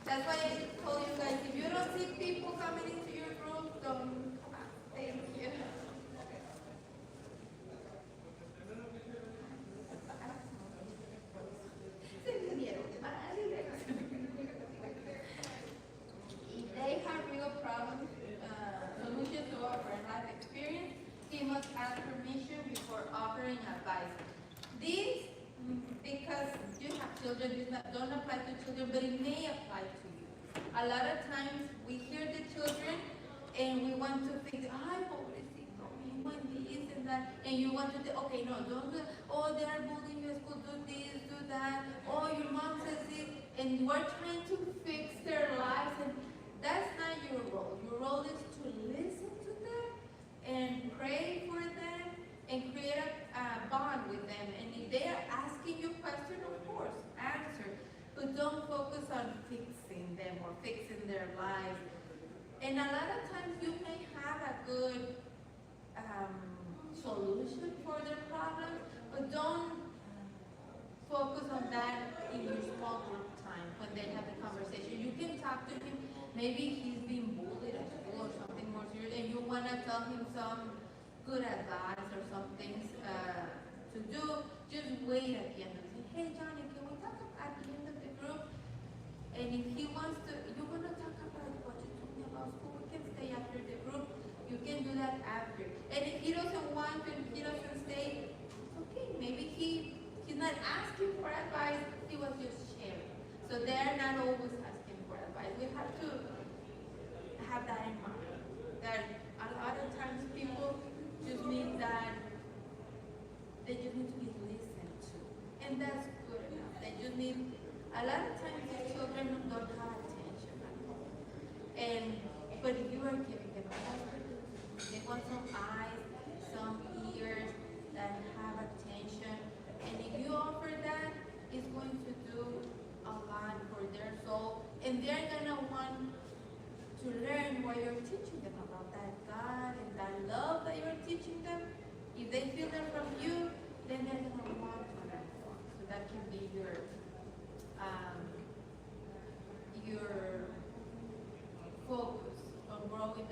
A: That's why I told you guys, if you don't see people coming into your group, don't come out. Thank you. If they have real problems, solutions to offer and life experience, he must ask permission before offering advice. This, because you have children, this don't apply to children, but it may apply to you. A lot of times we hear the children and we want to think, ay, pobrecito, me want this and that, and you want to do, okay, no, don't do that. Oh, they are bullying you at school, do this, do that. Oh, your mom says this, and we're trying to fix their lives, and that's not your role. Your role is to listen to them and pray for them and create a bond with them. And if they are asking you questions, of course, answer. But don't focus on fixing them or fixing their lives. And a lot of times you may have a good solution for their problems, but don't focus on that in your small group time when they have the conversation. You can talk to him. Maybe he's being bullied at school or something more serious, and you want to tell him some good advice or some things to do. Just wait at the end and say, hey, Johnny, can we talk at the end of the group? And if he wants to, you want to talk about what you told me about school, we can stay after the group. You can do that after. And if he doesn't want to, if he doesn't stay, okay, maybe he's not asking for advice, he was just sharing. So they're not always asking for advice. We have to have that in mind. That a lot of times people just need that, they just need to be listened to. And that's good enough. They just need, a lot of times the children don't have attention at home. But if you are giving them attention, they want some eyes, some ears that have attention. And if you offer that, it's going to do a lot for their soul. And they're going to want to learn what you're teaching them about that God and that love that you're teaching them. If they feel that from you, then they're going to want to learn more. So that can be your focus on growing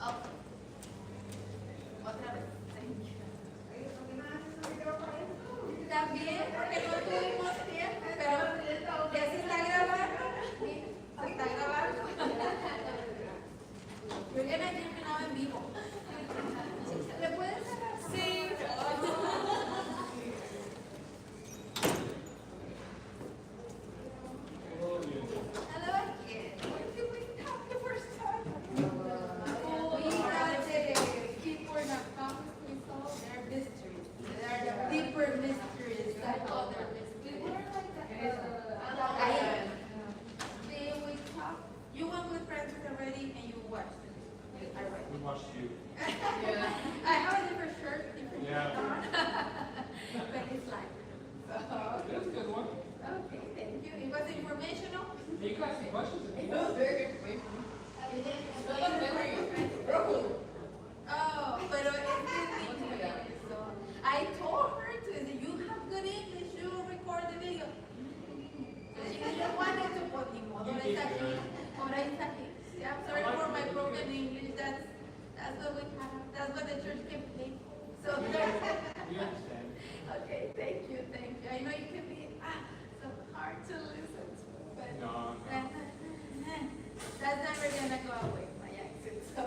A: Okay. Otra vez. Thank you. También, porque no tuvimos tiempo, pero ya se está grabando. Mira, se está grabando. We're gonna do it now en vivo. ¿Le puedes cerrar? Sí. Hello again. What did we have the first time? Oh, we had the people in our conference, we saw their mysteries. There are deeper mysteries than other mysteries. We were like that. Then we talked. You went with Francis already and you watched it. I read.
D: We watched you.
A: I have a different shirt, different
D: Yeah.
A: shirt on. But it's like.
D: It was a good one.
A: Okay, thank you. It was informational.
D: You got some questions?
A: It was very informational. Oh, pero es que so I told her to say, you have good English, you will record the video. So she didn't want it to put ni modo, ahora está aquí, ahora está aquí. Yeah, I'm sorry for my broken English, that's what we have, that's what the church can pay. So
D: We understand.
A: okay, thank you. I know you can be so hard to listen to, but
D: No, no.
A: that's never gonna go away, my accent. So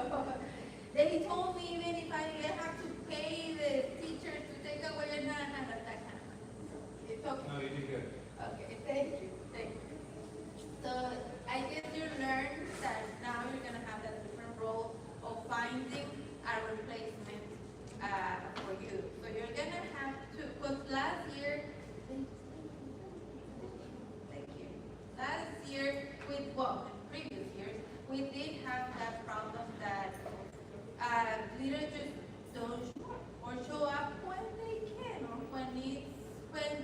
A: they told me even if I have to pay the teacher to take away your nana, that kind of money. It's okay.
D: No, you did good.
A: Okay, thank you. So I guess you learned that now you're gonna have that different role of finding a replacement for you. So you're gonna have to, because last year, thank you. Last year, previous years, we did have that problem that leaders just don't show up or show up when they can or when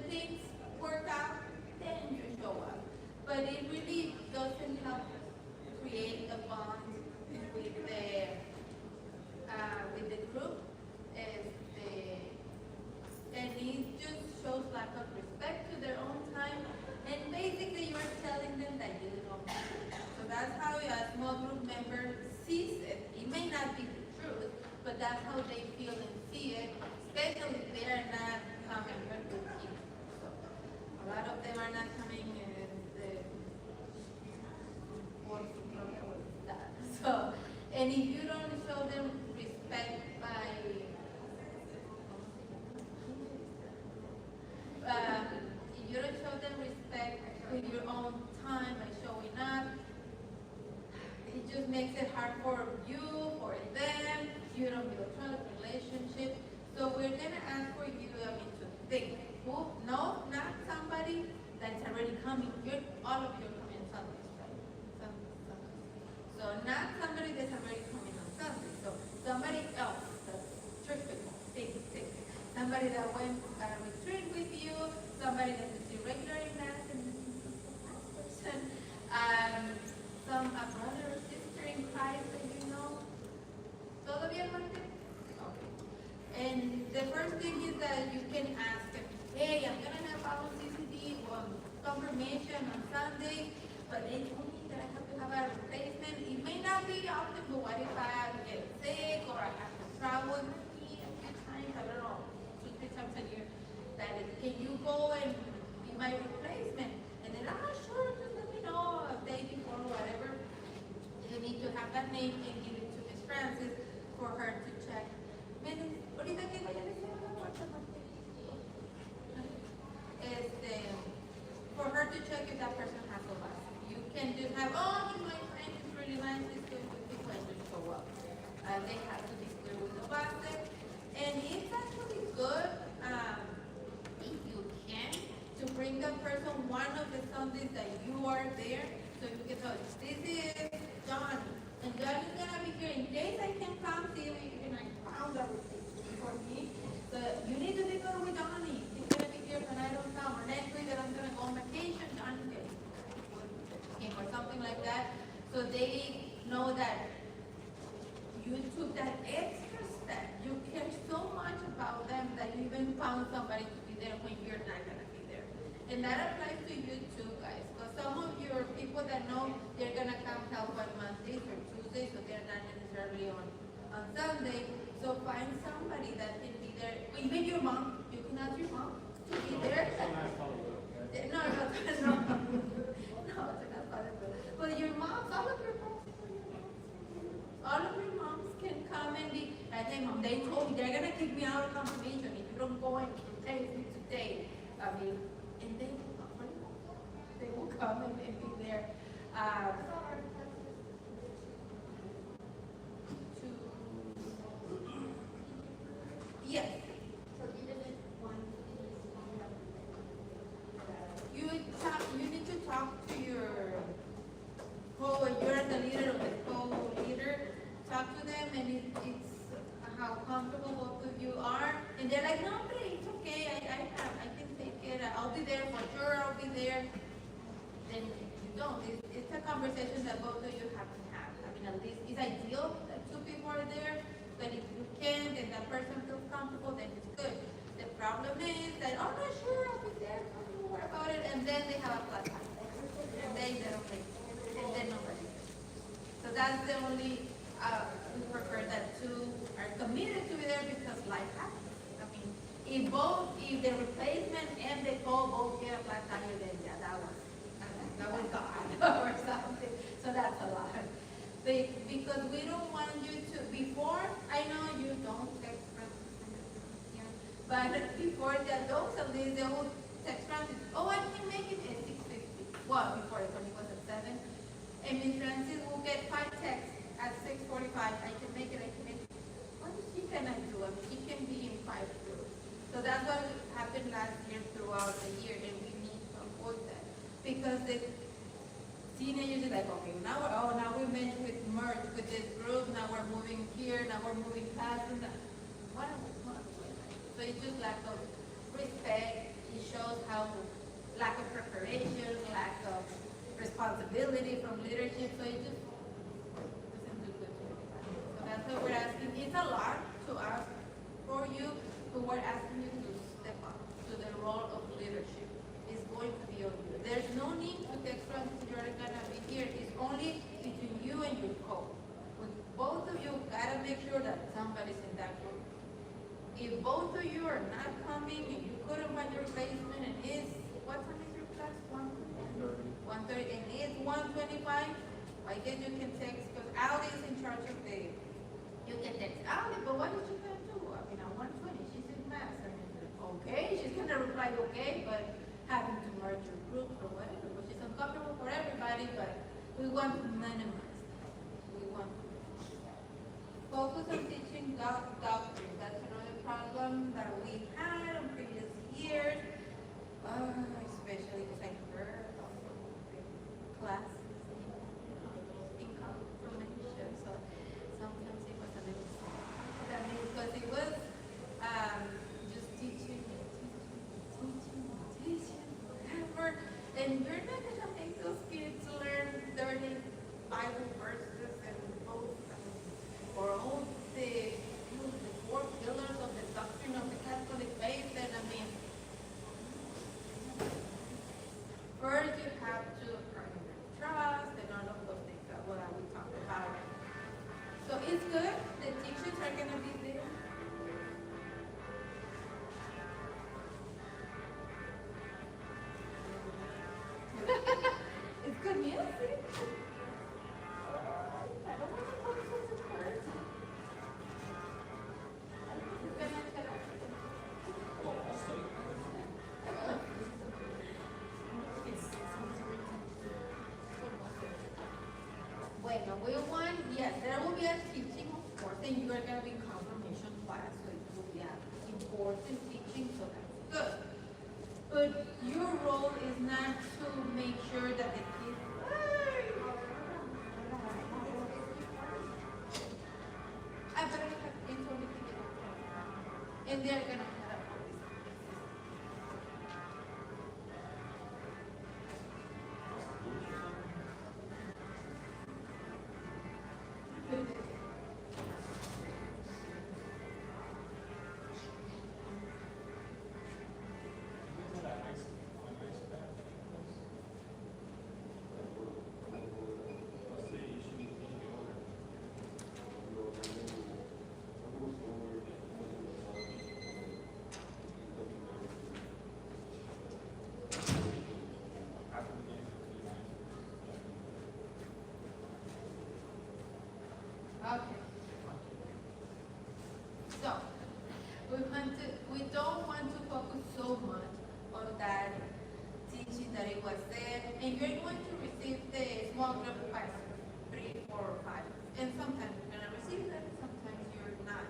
A: things work out, then you show up. But it really doesn't help create a bond with the group. And it just shows lack of respect to their own time. And basically you are telling them that you don't matter. So that's how a small group member sees it. It may not be the truth, but that's how they feel and see it, especially if they are not coming with you. So a lot of them are not coming so, and if you don't show them respect by if you don't show them respect with your own time by showing up, it just makes it hard for you, for them. You don't build trust, relationship. So we're gonna ask for you, to think. Who? No, not somebody that's already coming. All of you are coming on Sundays, right? Sundays. So not somebody that's already coming on Sunday. So somebody else, the church people, think. Somebody that went retreat with you, somebody that is irregular in mass and person, a brother or sister in Christ that you know. ¿Todo bien, Martin? Okay. And the first thing is that you can ask them, hey, I'm gonna have our CCD confirmation on Sunday, but they told me that I have to have a replacement. It may not be often, but what if I get sick or I have to travel a few times, I don't know, 2-3 times a year, that can you go and be my replacement? And then, sure, just let me know a day before or whatever. You need to have that name and give it to Miss Francis for her to check. Ahorita que vaya a decir una cosa, for her to check if that person has a license. You can just have, he's my friend, he's really nice, he's good with the question, so well. They have to be clear with the base. And it's actually good, if you can, to bring that person one of the Sundays that you are there, so you can tell, this is Johnny, and Johnny's gonna be here in case I can come see you, and I found everything for me. So you need to be good with Johnny. He's gonna be here when I don't come, or next week that I'm gonna go on vacation, Johnny's gonna be or something like that. So they know that you took that extra step. You care so much about them that you even found somebody to be there when you're not gonna be there. And that applies to you too, guys. Because some of your people that know they're gonna come help on Mondays or Tuesdays, so they're not necessarily on Sunday. So find somebody that can be there. Even your mom, you can ask your mom to be there. No, no, no, no, they're not father, but your moms, all of your moms can come and be. I think mom, they told me they're gonna kick me out of confirmation if you don't go and take me today. I mean, and they will come and be there. To yes.
F: So even if one is
A: You need to talk to your you're the leader of the co-leader, talk to them and it's how comfortable both of you are. And they're like, no, but it's okay, I can take it, I'll be there for sure, I'll be there. Then you don't, it's a conversation that both of you have to have. I mean, at least it's ideal that two people are there, but if you can't and that person feels comfortable, then it's good. The problem is that, oh, no, sure, I'll be there, don't worry about it, and then they have a flat time. And they don't make it, and then nobody. So that's the only, we prefer that two are committed to be there because life happens. I mean, if the replacement and the co both get a flat tire, then yeah, that was God or something. So that's a lot. Because we don't want you to, before, I know you don't text friends, but before the adults, at least they will text Francis, oh, I can make it at 6:50. Well, before when it was at 7. And Miss Francis will get 5 texts at 6:45. I can make it, I can make it. What she cannot do? I mean, she can be in 5 groups. So that's what happened last year throughout the year, and we need to avoid that. Because the teenagers are like, okay, now we merge with this group, now we're moving here, now we're moving past, and that. What are we doing? So it's just lack of respect. It shows how lack of preparation, lack of responsibility from leadership, so it just doesn't do good to anybody. So that's what we're asking. It's a lot to ask for you, but we're asking you to step up to the role of leadership. It's going to be on you. There's no need to text friends you're gonna be here. It's only between you and your co. With both of you gotta make sure that somebody's in that group. If both of you are not coming and you couldn't find your replacement and it's, what time is your class? 1:30 and it's 1:25. I guess you can text because Ali is in charge of the. You can text Ali, but what is she gonna do? I mean, at 1:20, she's in mass. I mean, okay, she's gonna reply okay, but having to merge your groups or whatever, which is uncomfortable for everybody. But we want to minimize that. We want to focus on teaching doctrine. That's another problem that we had in previous years, especially because I heard classes in confirmation, so sometimes it was a little sad. I mean, because it was just teaching forever, and you're not gonna make those kids learn 30 Bible verses and both, or all the 4 pillars of the doctrine of the Catholic faith, and I mean, first you have to earn trust and all of those things that what we talked about. So it's good, the teachers are gonna be there. It's good music. I don't want to put this in words. It's gonna shut up. Bueno, we want, yes, there will be a teaching, of course, and you are going to be in confirmation class, so it will be an important teaching, so that's good. But your role is not to make sure that the kids, I better have info and they're going to have Okay. So, we don't want to focus so much on that teaching that it was said, and you're going to receive the small group questions, 3, 4, or 5, and sometimes you're gonna receive them, sometimes you're not.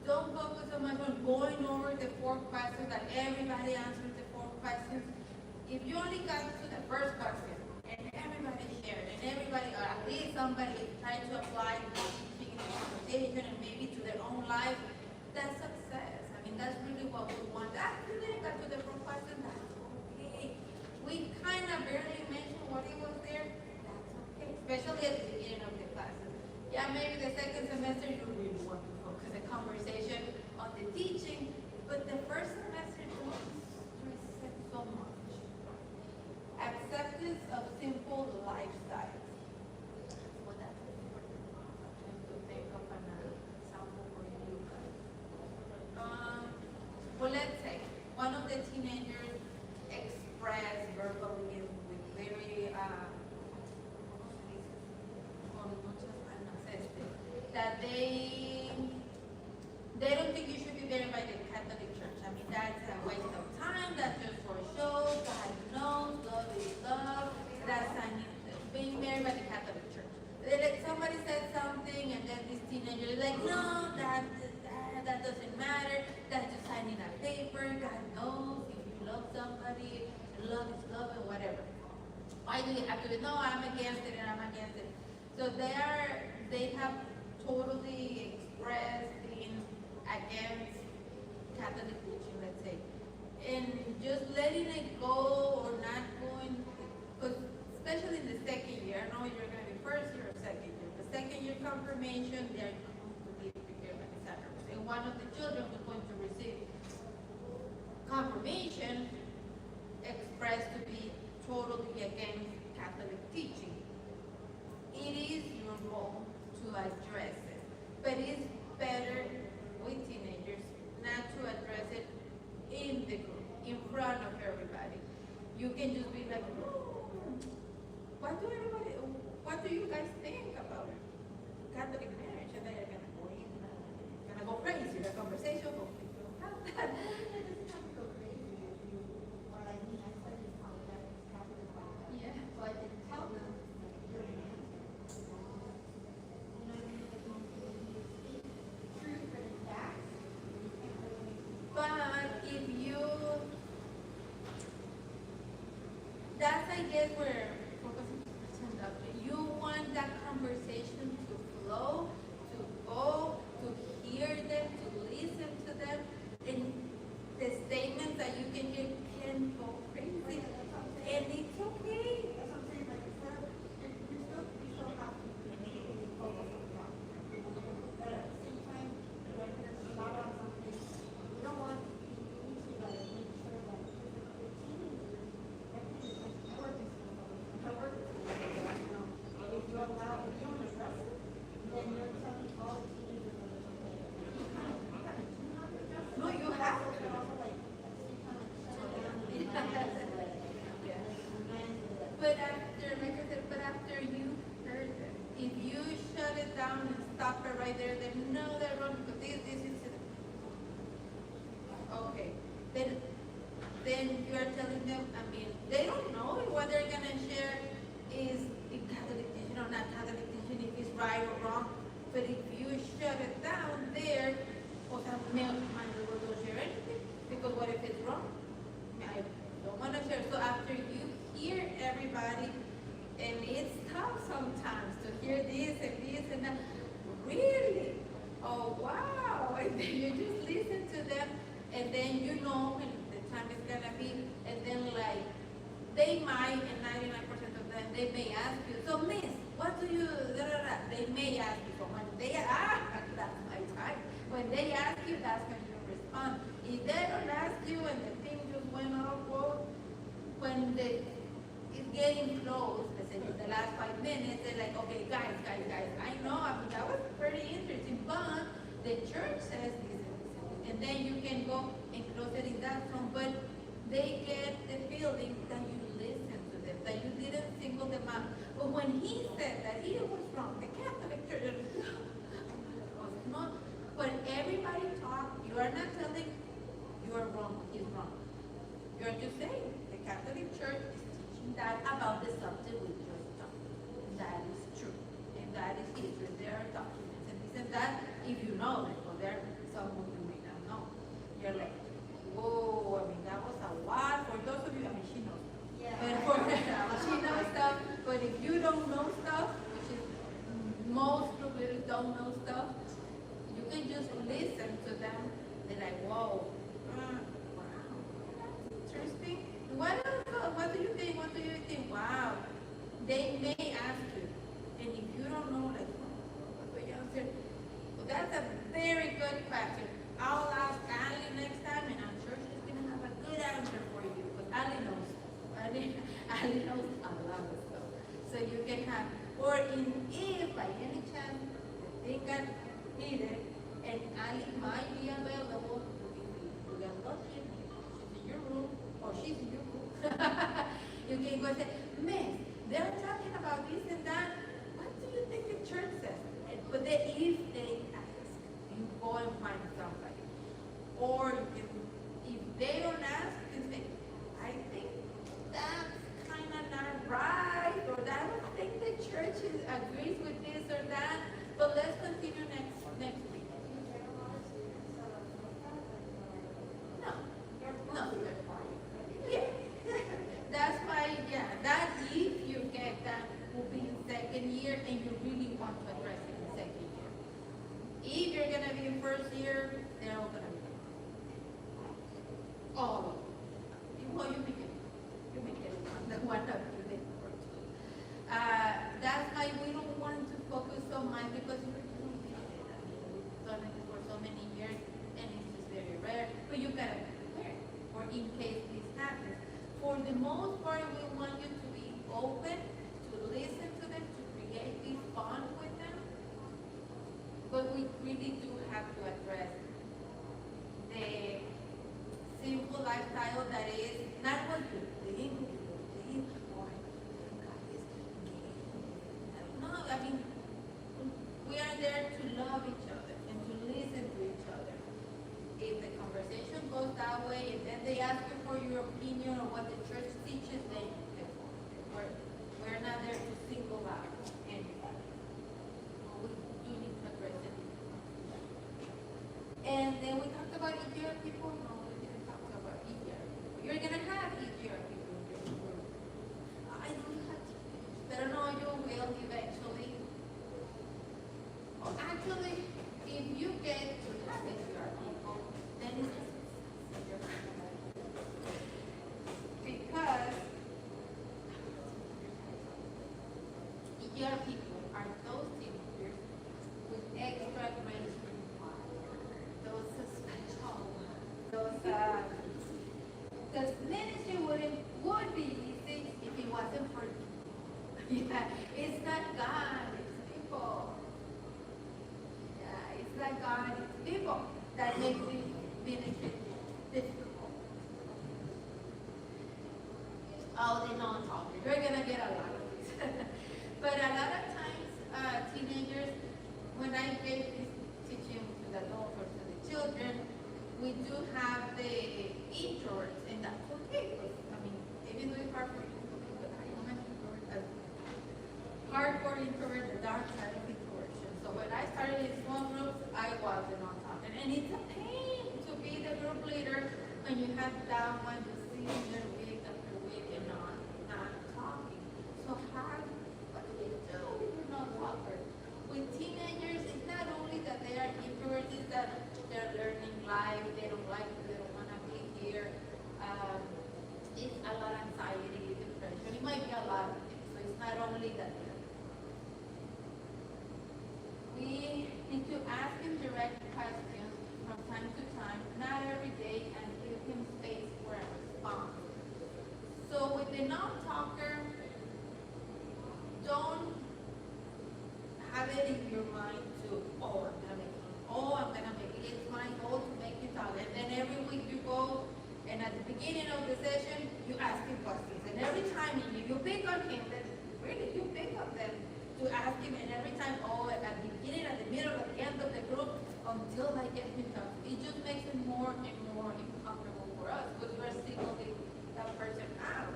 A: Don't focus so much on going over the 4 questions that everybody answers the 4 questions. If you only got to the first question and everybody shared and everybody, or at least somebody tried to apply the teaching in the conversation and maybe to their own life, that's success. I mean, that's really what we want. After they got to the first question, that's okay. We kind of barely mentioned what it was there, that's okay. Especially at the beginning of the classes. Yeah, maybe the second semester you really want to focus the conversation on the teaching, but the first semester don't stress it so much. Acceptance of simple lifestyles. Well, that's important. I'm trying to think of an example for you guys. Well, let's say one of the teenagers expressed verbally with very that they don't think you should be married by the Catholic Church. I mean, that's a waste of time. That's just for show. God knows, love is love. That's being married by the Catholic Church. Somebody said something, and then this teenager is like, no, that doesn't matter. That's just signing a paper. God knows if you love somebody, love is love and whatever. Why do you have to be? No, I'm against it and I'm against it. So they have totally expressed being against Catholic teaching, let's say. And just letting it go or not going, because especially in the second year, I know you're going to be first year or second year. The second year confirmation, they're completely prepared by the sacraments. And one of the children who's going to receive confirmation expressed to be totally against Catholic teaching. It is your role to address it, but it's better with teenagers not to address it in the group, in front of everybody. You can just be like, what do you guys think about Catholic marriage? And they're gonna go crazy. The conversation will be about that. Yeah.
F: So I can tell them,
A: But if you, that's I guess where focusing on that, you want that conversation to flow, to go, to hear them, to listen to them, and the statements that you can hear can go crazy, and it's okay.
F: that's what I'm saying, like, instead of, you still have to immediately focus on that. But at the same time, like, there's a lot on something, we don't want, we need to, like, make sure that the teenagers, everything is like, I work in school, you know, if you allow, if you don't address it, then you're telling all the teenagers that it's okay. You kind of do have to address it.
A: No, you have to.
F: But also, like, at the same time, like, shut it down and manage it, like, manage it.
A: But after, like I said, but after you heard it, if you shut it down and stop it right there, then no, they're wrong because this is it. Okay, then you are telling them, I mean, they don't know what they're gonna share is if Catholic teaching or not Catholic teaching, if it's right or wrong. But if you shut it down there, o sea, might as well don't share anything because what if it's wrong? I don't want to share. So after you hear everybody, and it's tough sometimes to hear this and that. Really? Oh wow! And then you just listen to them, and then you know when the time is gonna be, and then like they might, and 99% of them, they may ask you. So Miss, what do you? Da, da, da. They may ask you. So when they that's my time. When they ask you, that's when you respond. If they don't ask you, and the thing just went off, well, when it's getting close, let's say the last 5 minutes, they're like, okay, guys, I know, I mean, that was pretty interesting, but the church says this and this, and then you can go and close it in that form, but they get the feeling that you listen to them, that you didn't single them out. But when he said that he was wrong, the Catholic Church, whoa, wow, that's interesting. What do you think? What do you think? Wow. They may ask you, and if you don't know, like, what do you answer? Well, that's a very good question. I'll ask Ali next time, and I'm sure she's gonna have a good answer for you, because Ali knows. Ali knows a lot of stuff. So you can have, or if by any chance they got needed, and Ali might be available, you can look in, she's in your room, or she's in your room. You can go and say, Miss, they're talking about this and that. What do you think the church says? But then if they ask, you go and find somebody. Or if they don't ask, you can say, I think that's kind of not right, or I don't think the church agrees with this or that. But let's continue next week. No, no. Yeah. That's why, yeah, that if you get that will be in second year and you really want to address it in second year. If you're gonna be in first year, they're all gonna be. All of them. Well, you make it one of you make it for two. That's why we don't want to focus so much because we're doing it. I mean, we've done it for so many years and it's just very rare. But you gotta prepare for in case this happens. For the most part, we want you to be open, to listen to them, to create this bond with them. But we really do have to address the simple lifestyle that is not what you think, or God is gay. No, I mean, we are there to love each other and to listen to each other. If the conversation goes that way, and then they ask you for your opinion on what the church teaches, then we're not there to single out anybody. We do need to address it. And then we talked about EGR people. No, we didn't talk about EGR people. You're gonna have EGR people in your group. I don't have to, but I know you will eventually. Well, actually, if you get to have EGR people, then it's because EGR people are those teenagers with extra grace, those special ones, those because ministry would be easy if it wasn't for yeah, it's not God, it's people. Yeah, it's not God, it's people that make the ministry difficult. Oh, they don't talk. You're gonna get a lot of this. But a lot of times, teenagers, when I gave this teaching to the adults or to the children, we do have the introverts, and that's okay. I mean, even though it's hard for you, but I am an introvert. Hardcore introvert, the dark side of introversion. So when I started in small groups, I wasn't on top. And it's a pain to be the group leader when you have that one to see their week after week and not talking. So what do you do if you're not talker? With teenagers, it's not only that they are introverts, it's that they're learning life, they don't like it, they don't want to be here. It's a lot of anxiety, depression. It might be a lot of things. So it's not only that we need to ask him direct questions from time to time, not every day, and give him space for a response. So with the non-talker, don't have it in your mind to, I'm gonna make it. It's my goal to make it talk. And then every week you go, and at the beginning of the session, you ask him questions. And every time you pick on him, then really you pick on them to ask him. And every time, at the beginning, at the middle, at the end of the group, until I get him talk. It just makes it more and more uncomfortable for us because we're singling that person out.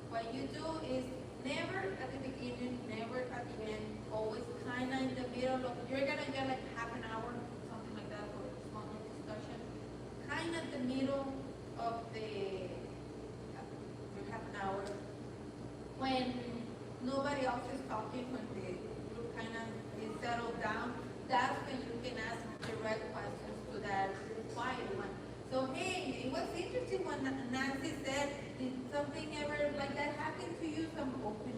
A: What you do is never at the beginning, never at the end, always kind of in the middle of, you're going to get like half an hour, something like that for a small discussion. Kind of the middle of your half an hour when nobody else is talking, when the group kind of is settled down, that's when you can ask direct questions to that quiet one. So, hey, it was interesting when Nancy said, did something ever like that happen to you? Some open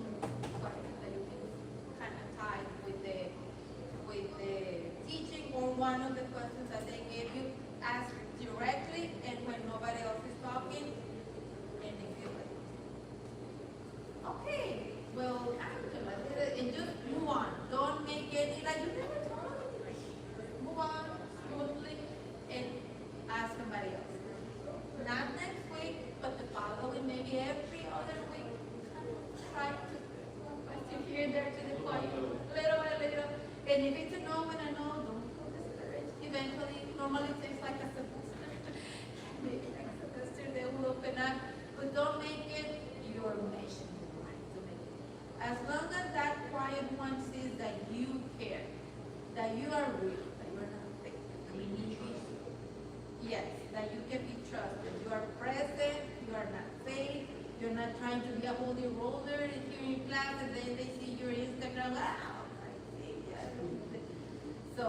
A: questions that you can kind of tie with the teaching, or one of the questions that they gave you, ask directly, and when nobody else is talking, and they feel like, okay, well, Angela, and just move on. Don't make any, like, you never told me. Move on smoothly and ask somebody else. Not next week, but the following, maybe every other week. Try to here and there to the point, little by little. And if it's a no and a no, don't feel discouraged. Eventually, normally it takes like a semester. Maybe next semester they will open up, but don't make it your mission. As long as that quiet one sees that you care, that you are real, that you are not fake, yes, that you can be trusted. You are present, you are not fake, you're not trying to be a holy roller here in class, and then they see your Instagram, I see, yeah. So,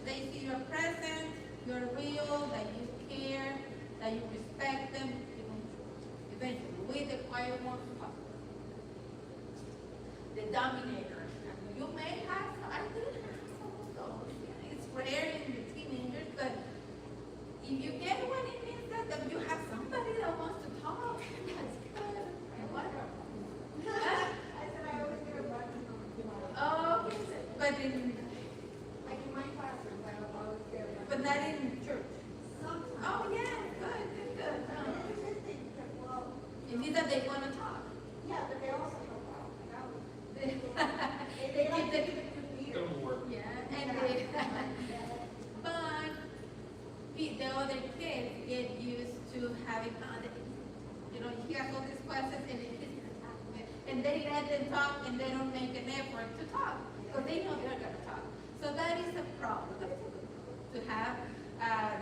A: they see you're present, you're real, that you care, that you respect them, eventually, with the quiet ones, the dominator. You may have, I did have some of those. It's rare in the teenagers, but if you get one, it means that you have somebody that wants to talk. That's good. What?
F: I said I always get a button on the tomorrow.
A: Oh, okay. But in,
F: Like in my classroom, I always get a button.
A: but not in church.
F: Sometimes.
A: Oh, yeah, good, good, good.
F: It's just that, well,
A: It means that they want to talk.
F: yeah, but they also help out. That was-
A: They
F: They like to
A: keep
F: do the computer.
D: Don't work.
A: yeah, and they, but the other kids get used to having, he has all these questions, and they let them talk, and they don't make an effort to talk, because they know they're gonna talk. So that is a problem, to have,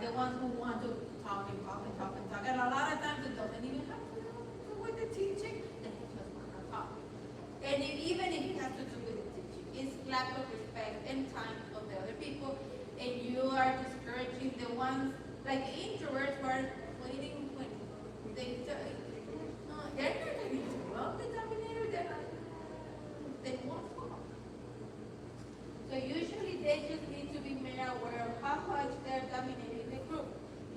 A: the ones who want to talk and talk and talk and talk, and a lot of times it doesn't even have to do with the teaching, they just want to talk. And even if it has to do with the teaching, it's lack of respect and time of the other people, and you are discouraging the ones, like introverts who are waiting when they, no, they're not going to interrupt the dominator, they won't talk. So usually they just need to be made aware of how much they're dominating the group.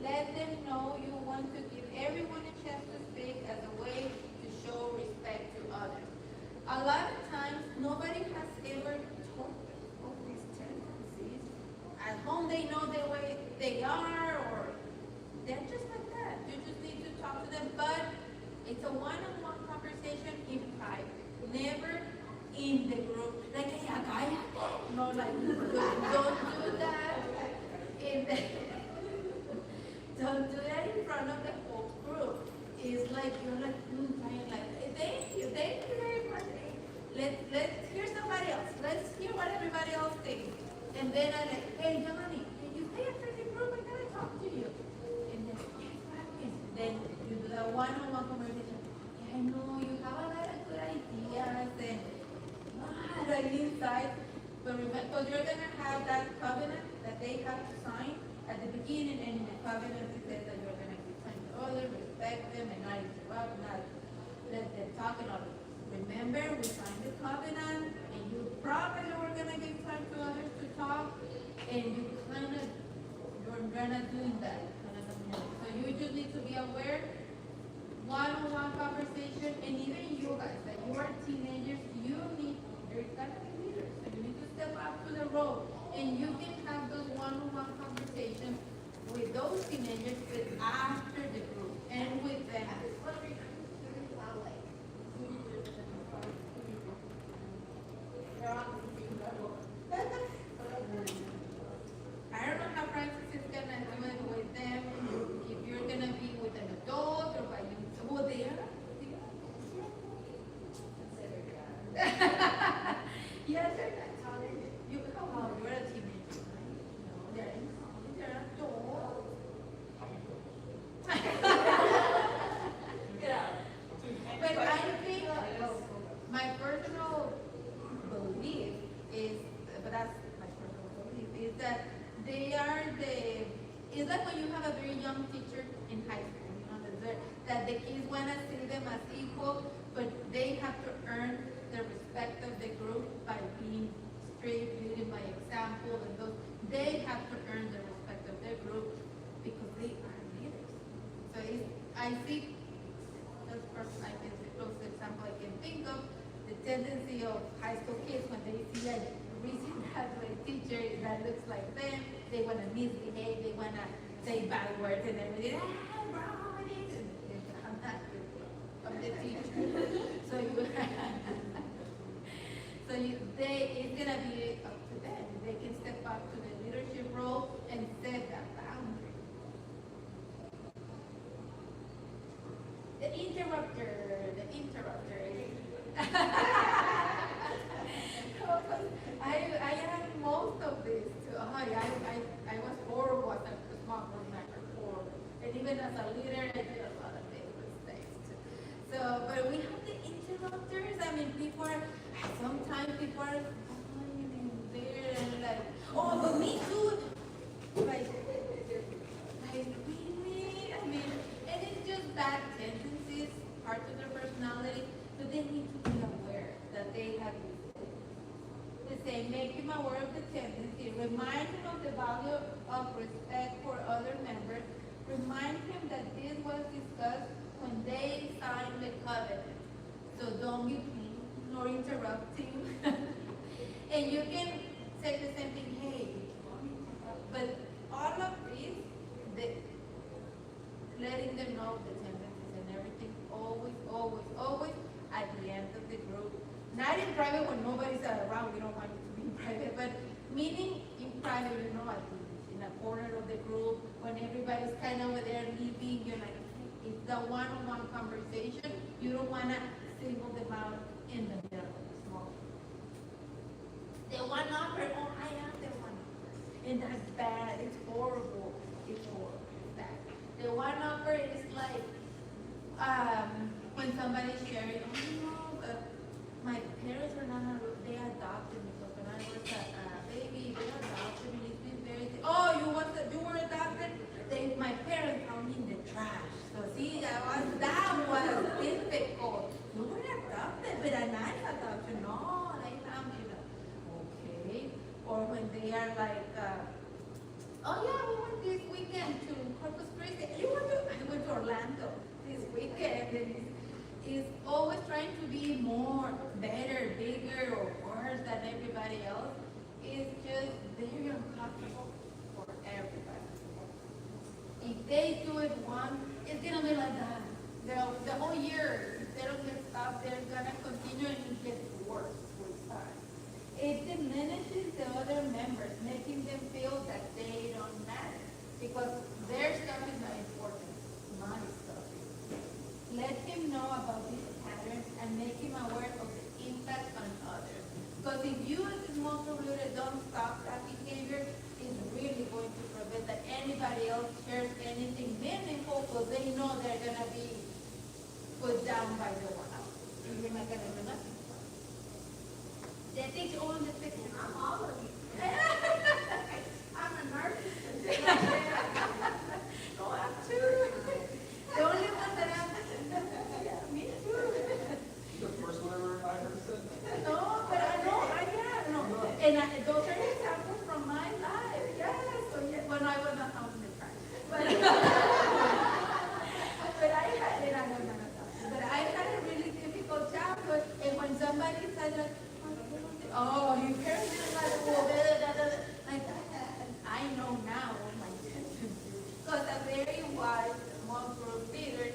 A: Let them know you want to give everyone a chance to speak as a way to show respect to others. A lot of times, nobody has ever told of these tendencies. At home, they know the way they are, or they're just like that. You just need to talk to them, but it's a one-on-one conversation in private, never in the group. Like, hey, no, like, don't do that. Don't do that in front of the whole group. It's like you're like, trying like, hey, thank you very much. Let's hear somebody else. Let's hear what everybody else thinks. And then I like, hey, Johnny, can you stay after the group? I gotta talk to you. And then, yes, what happened? Then you do the one-on-one conversation. Yeah, I know you have a lot of good ideas and right inside. But remember, because you're gonna have that covenant that they have to sign at the beginning, and in the covenant it says that you're gonna give time to others, respect them, and not interrupt, not let them talk and all. Remember, we signed the covenant, and you promised you were gonna give time to others to talk, and you're not doing that. So you just need to be aware, one-on-one conversation, and even you guys, that you are teenagers, you're gonna be leaders, so you need to step up to the role, and you can have those one-on-one conversations with those teenagers, but after the group, and with them. I don't know how Francis is gonna do it with them, if you're gonna be with an adult or by yourself. Well, they are. Yes, they're not telling you. How old? You're a teenager, right? No, they're adults. But I think my personal belief is, but that's my personal belief, is that they are It's like when you have a very young teacher in high school, you know, that the kids wanna see them as equal, but they have to earn the respect of the group by being strict, leading by example, and those, they have to earn the respect of their group because they are leaders. So I see, that's the closest example I can think of, the tendency of high school kids when they see a recent graduate teacher that looks like them, they want to misbehave, they want to say bad words and everything. Ah, bro, it is. I'm not of the teacher. So it's gonna be up to them. They can step up to the leadership role and set that boundary. The interrupter. I had most of this too. I was horrible as a small group member, horrible. And even as a leader, I did a lot of big mistakes too. So, but we have the interrupters. I mean, sometimes people are fine there and like, oh, but me too. Like really? I mean, and it's just bad tendencies, parts of their personality, but they need to be aware that they have to say, make him aware of the tendency, remind him of the value of respect for other members, remind him that this was discussed when they signed the covenant. So don't be mean nor interrupting. And you can say the same thing, hey, but all of this, letting them know the tendencies and everything, always at the end of the group. Not in private when nobody's around, we don't want you to be in private, but meaning in private, you know, in a corner of the group, when everybody's kind of over there leaving, you're like, it's the one-on-one conversation, you don't want to single them out in the middle of the small group. The one-upper, oh, I am the one-upper. And that's bad, it's horrible, it's bad. The one-upper is like, when somebody's sharing, oh, no, my parents were not, they adopted me, because when I was a baby, they adopted me, it's been very, oh, you were adopted? My parents found me in the trash. So see, that was difficult. You were adopted, but a nice adoption, no, they found me, okay. Or when they are like, oh yeah, we went this weekend to Corpus Christi. I went to Orlando this weekend, and is always trying to be more, better, bigger, or worse than everybody else. Is just very uncomfortable for everybody. If they do it once, it's gonna be like that. The whole year, if they don't get stopped, they're gonna continue and it gets worse with time. It diminishes the other members, making them feel that they don't matter because their stuff is not important. My stuff is. Let him know about these patterns and make him aware of the impact on others. Because if you as a small group leader don't stop that behavior, it's really going to prevent that anybody else shares anything meaningful because they know they're going to be put down by the one else. And you're not going to do nothing. They think, oh, I'm the fiction. I'm all of you. I'm a narcissist. No, I'm too. The only one that I'm, yeah, me too.
D: The first one I heard said.
A: No, but I know, no. And those are examples from my life, yes. So yeah, when I was not on the track. But I had a really difficult childhood, and when somebody said that, oh, your parents didn't like school, like I know now what my intentions do. Because a very wise small group leader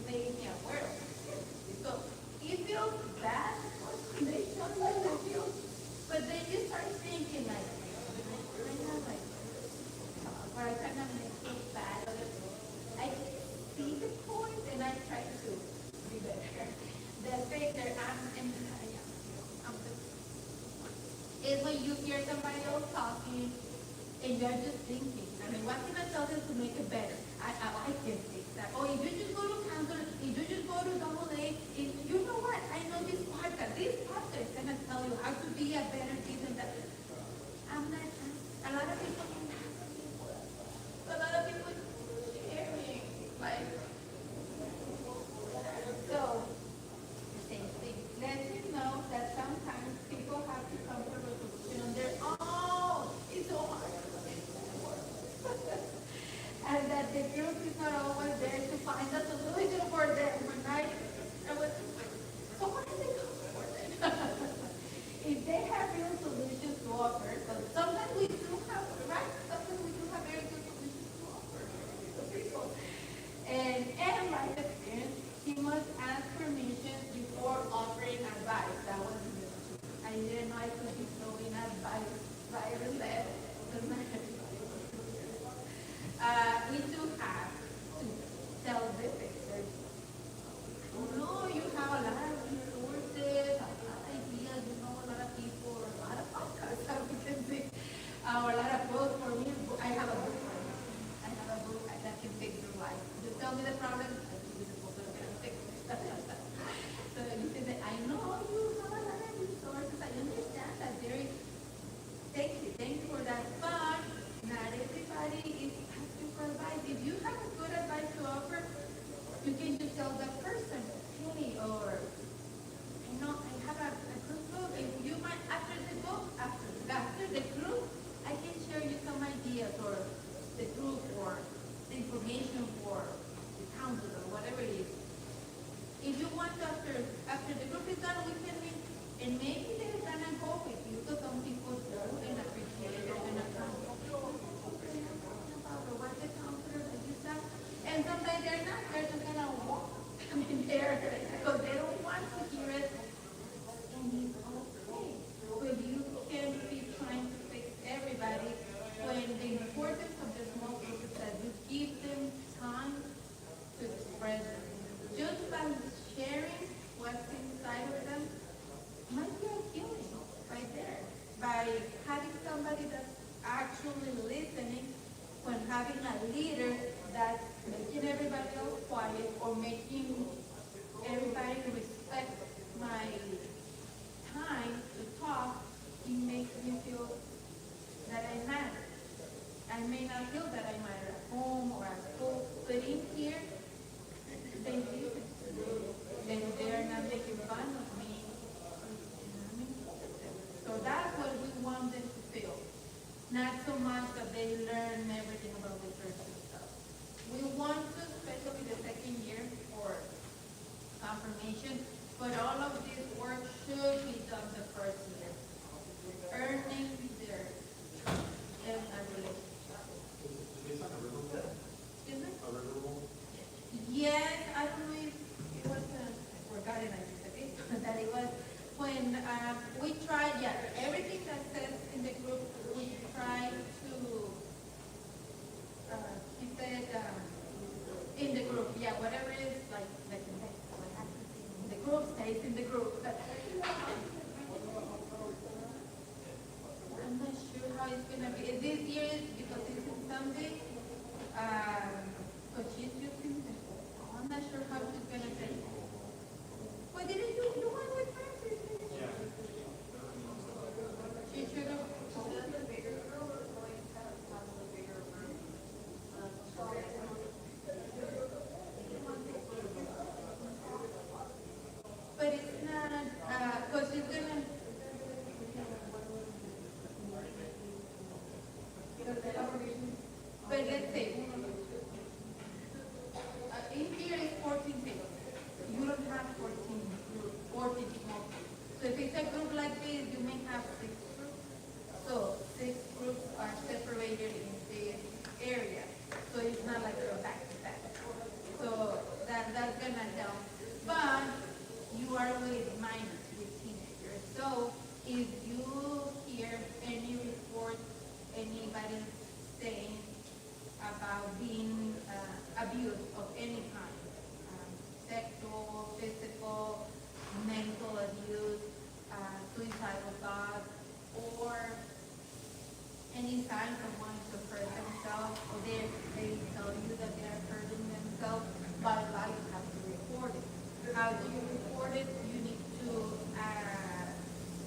A: made me aware of it. So it feels bad when they tell you they feel, but then you start thinking like, or I kind of make feel bad. I see the point and I try to be better. The faker, is when you hear somebody else talking and you're just thinking, I mean, what can I tell them to make it better? I can fix that. Or if you just go to counselor, if you just go to double A, you know what? I know this podcast is going to tell you how to be a better this and that. I'm not, a lot of people, a lot of tell the person, hey, or, you know, I have a group book, if you might, after the book, after the group, I can share you some ideas, or the group, or the information for the council, or whatever it is. If you want, after the group is done, we can meet, and maybe they're gonna go with you, because some people do and appreciate it, and about what the counselor that you said. And sometimes they're not, they're just gonna walk. I mean, because they don't want to hear it. And it's okay. But you can't be trying to fix everybody when the importance of the small group is that you give them time to express it. Just by sharing what's inside of them might be a healing right there. By having somebody that's actually listening, when having a leader that's making everybody else quiet, or making everybody respect my time to talk, it makes me feel that I matter. I may not feel that I matter at home or at school, but in here, they listen to me. They're not making fun of me. So that's what we want them to feel. Not so much that they learn everything about the church and stuff. We want to, especially the second year for confirmation, but all of this work should be done the first year. Earning their relationship. Excuse me? Yes, I don't know if it was, I forgot it, I just that it was when we tried, yeah, everything that says in the group, we try to keep it in the group, yeah, whatever it is, like what happens in the group stays in the group. But I'm not sure how it's gonna be. This year, because it's on Sunday, but she's using the, I'm not sure how she's gonna say. What did you want with Francis? Yeah. She should have.
C: The bigger girl is going to have a bigger room.
A: But it's not, because she's gonna. But let's say, in here is 14 people. You don't have 14 small groups. So if it's a group like this, you may have 6 groups. So 6 groups are separated in this area. So it's not like you're back to back. So that's gonna help. But you are with minors, with teenagers. So if you hear any report, anybody saying about being abused of any kind, sexual, physical, mental abuse, suicidal thoughts, or any sign of wanting to hurt themselves, or they tell you that they are hurting themselves, by law you have to report it. How do you report it? You need to,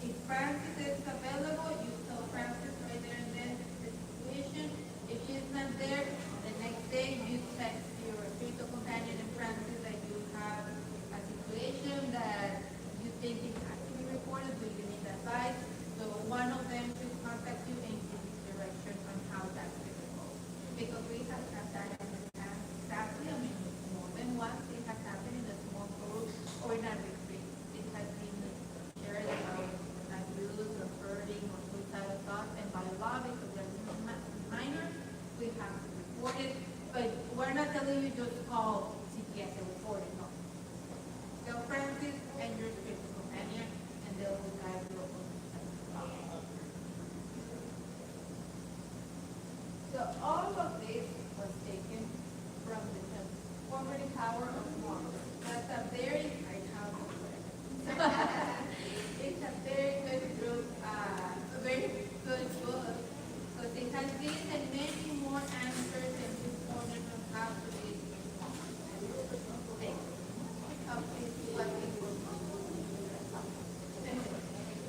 A: if Francis is available, you tell Francis right there and then the situation. If she's not there, the next day you text your spiritual companion and Francis that you have a situation that you think it has to be reported, so you need advice. So one of them should contact you and give you direction on how that's going to go. Because we have had that in the past, sadly, I mean, more than once it has happened in a small group or in a retreat. It has been shared about abuse or hurting or suicidal thoughts, and by law, because they're minors, we have to report it. But we're not telling you just call CPS and report it, no. Tell Francis and your spiritual companion, and they will guide you on so all of this was taken from the transformative power of one. That's a very, I have it's a very good group, a very good book, because it has this and many more answers and components on how to be things.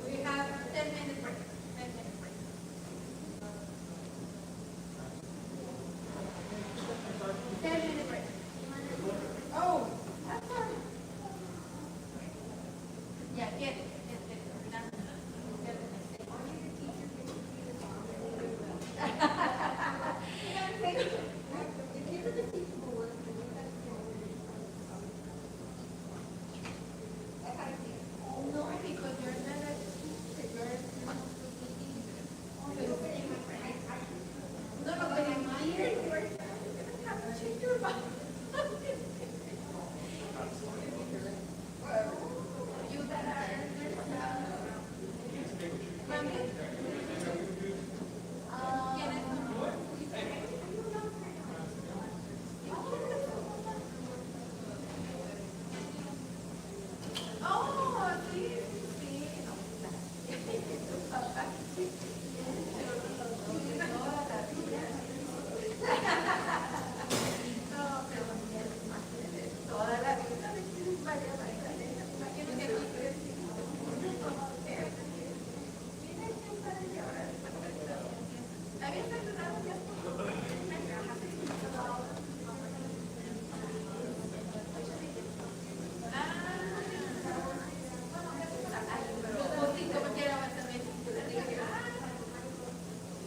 A: We have 10 minutes break. 10 minutes break. 10 minute break. Oh, that's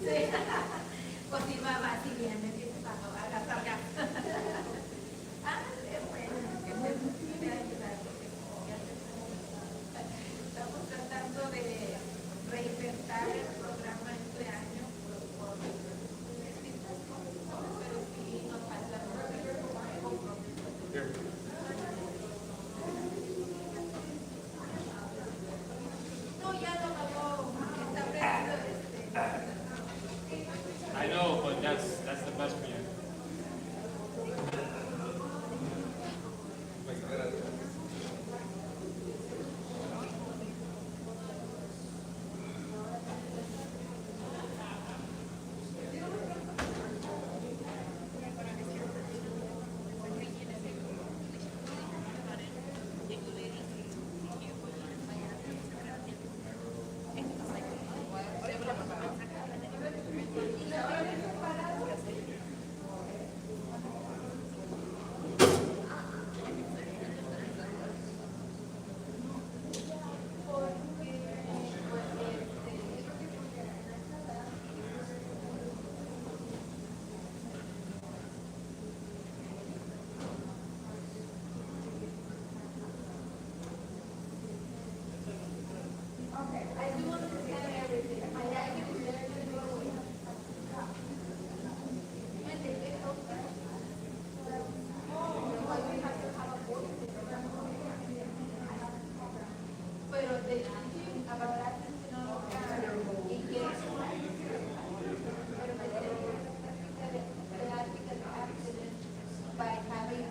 A: Sí. Pues si va así bien, me dice para agarrar gas. Ah, qué bueno, que te ayudar. Estamos tratando de reinventar el programa este año por distintas cosas, pero sí nos falta compromiso. No, ya lo hago, está previsto
G: I know, but that's the best for you.
A: I do understand everything. My dad is there to do it. And they get out there. Why we have to have a board. Pero de hablar y que pero by having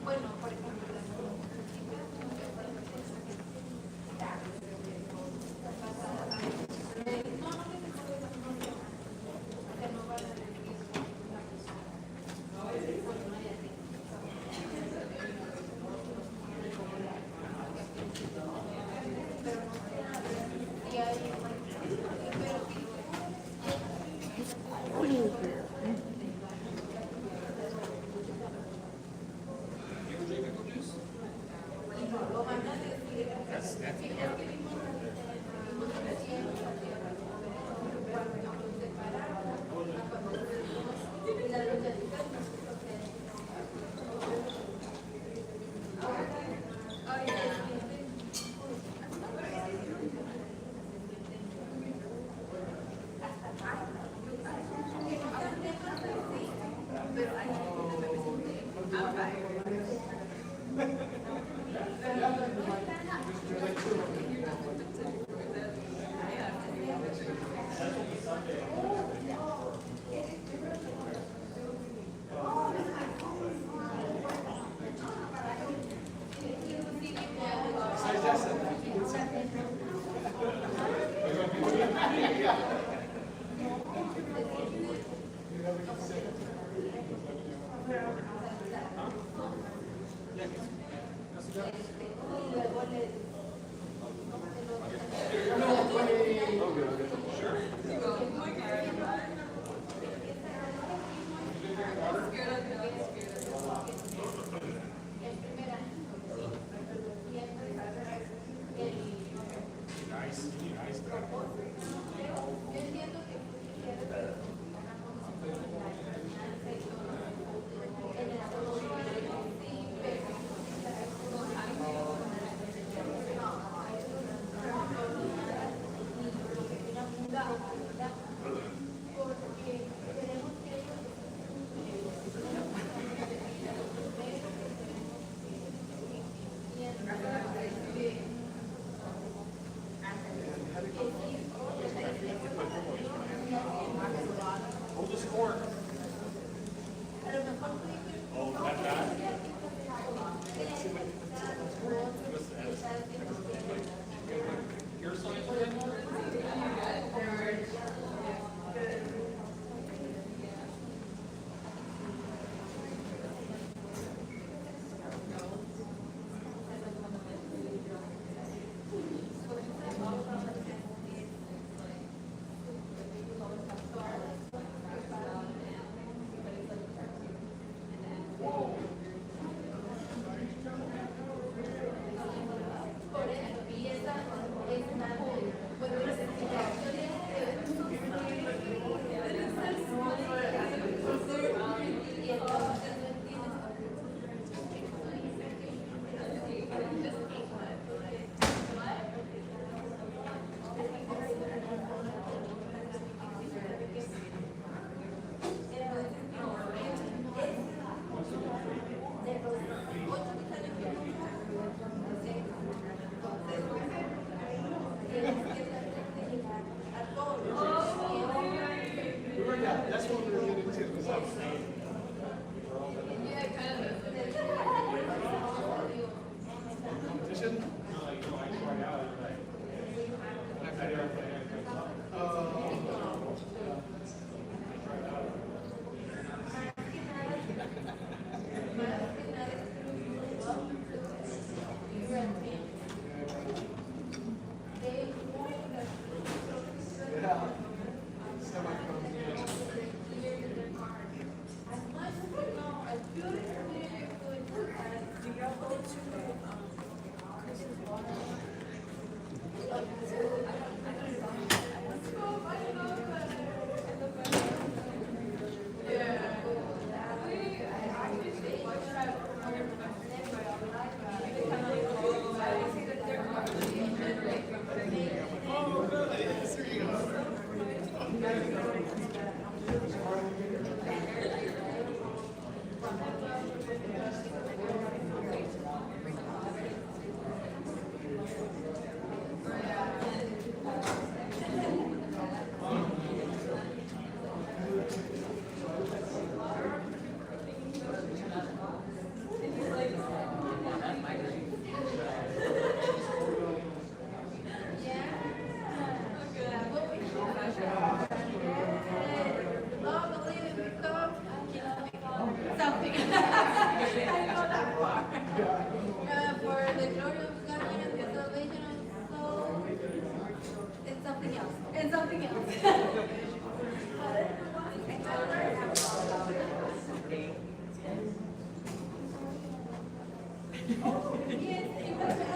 A: bueno, por ejemplo, something. I know that part. For the glory of God and the salvation of soul, it's something else. It's something else. Yes, it was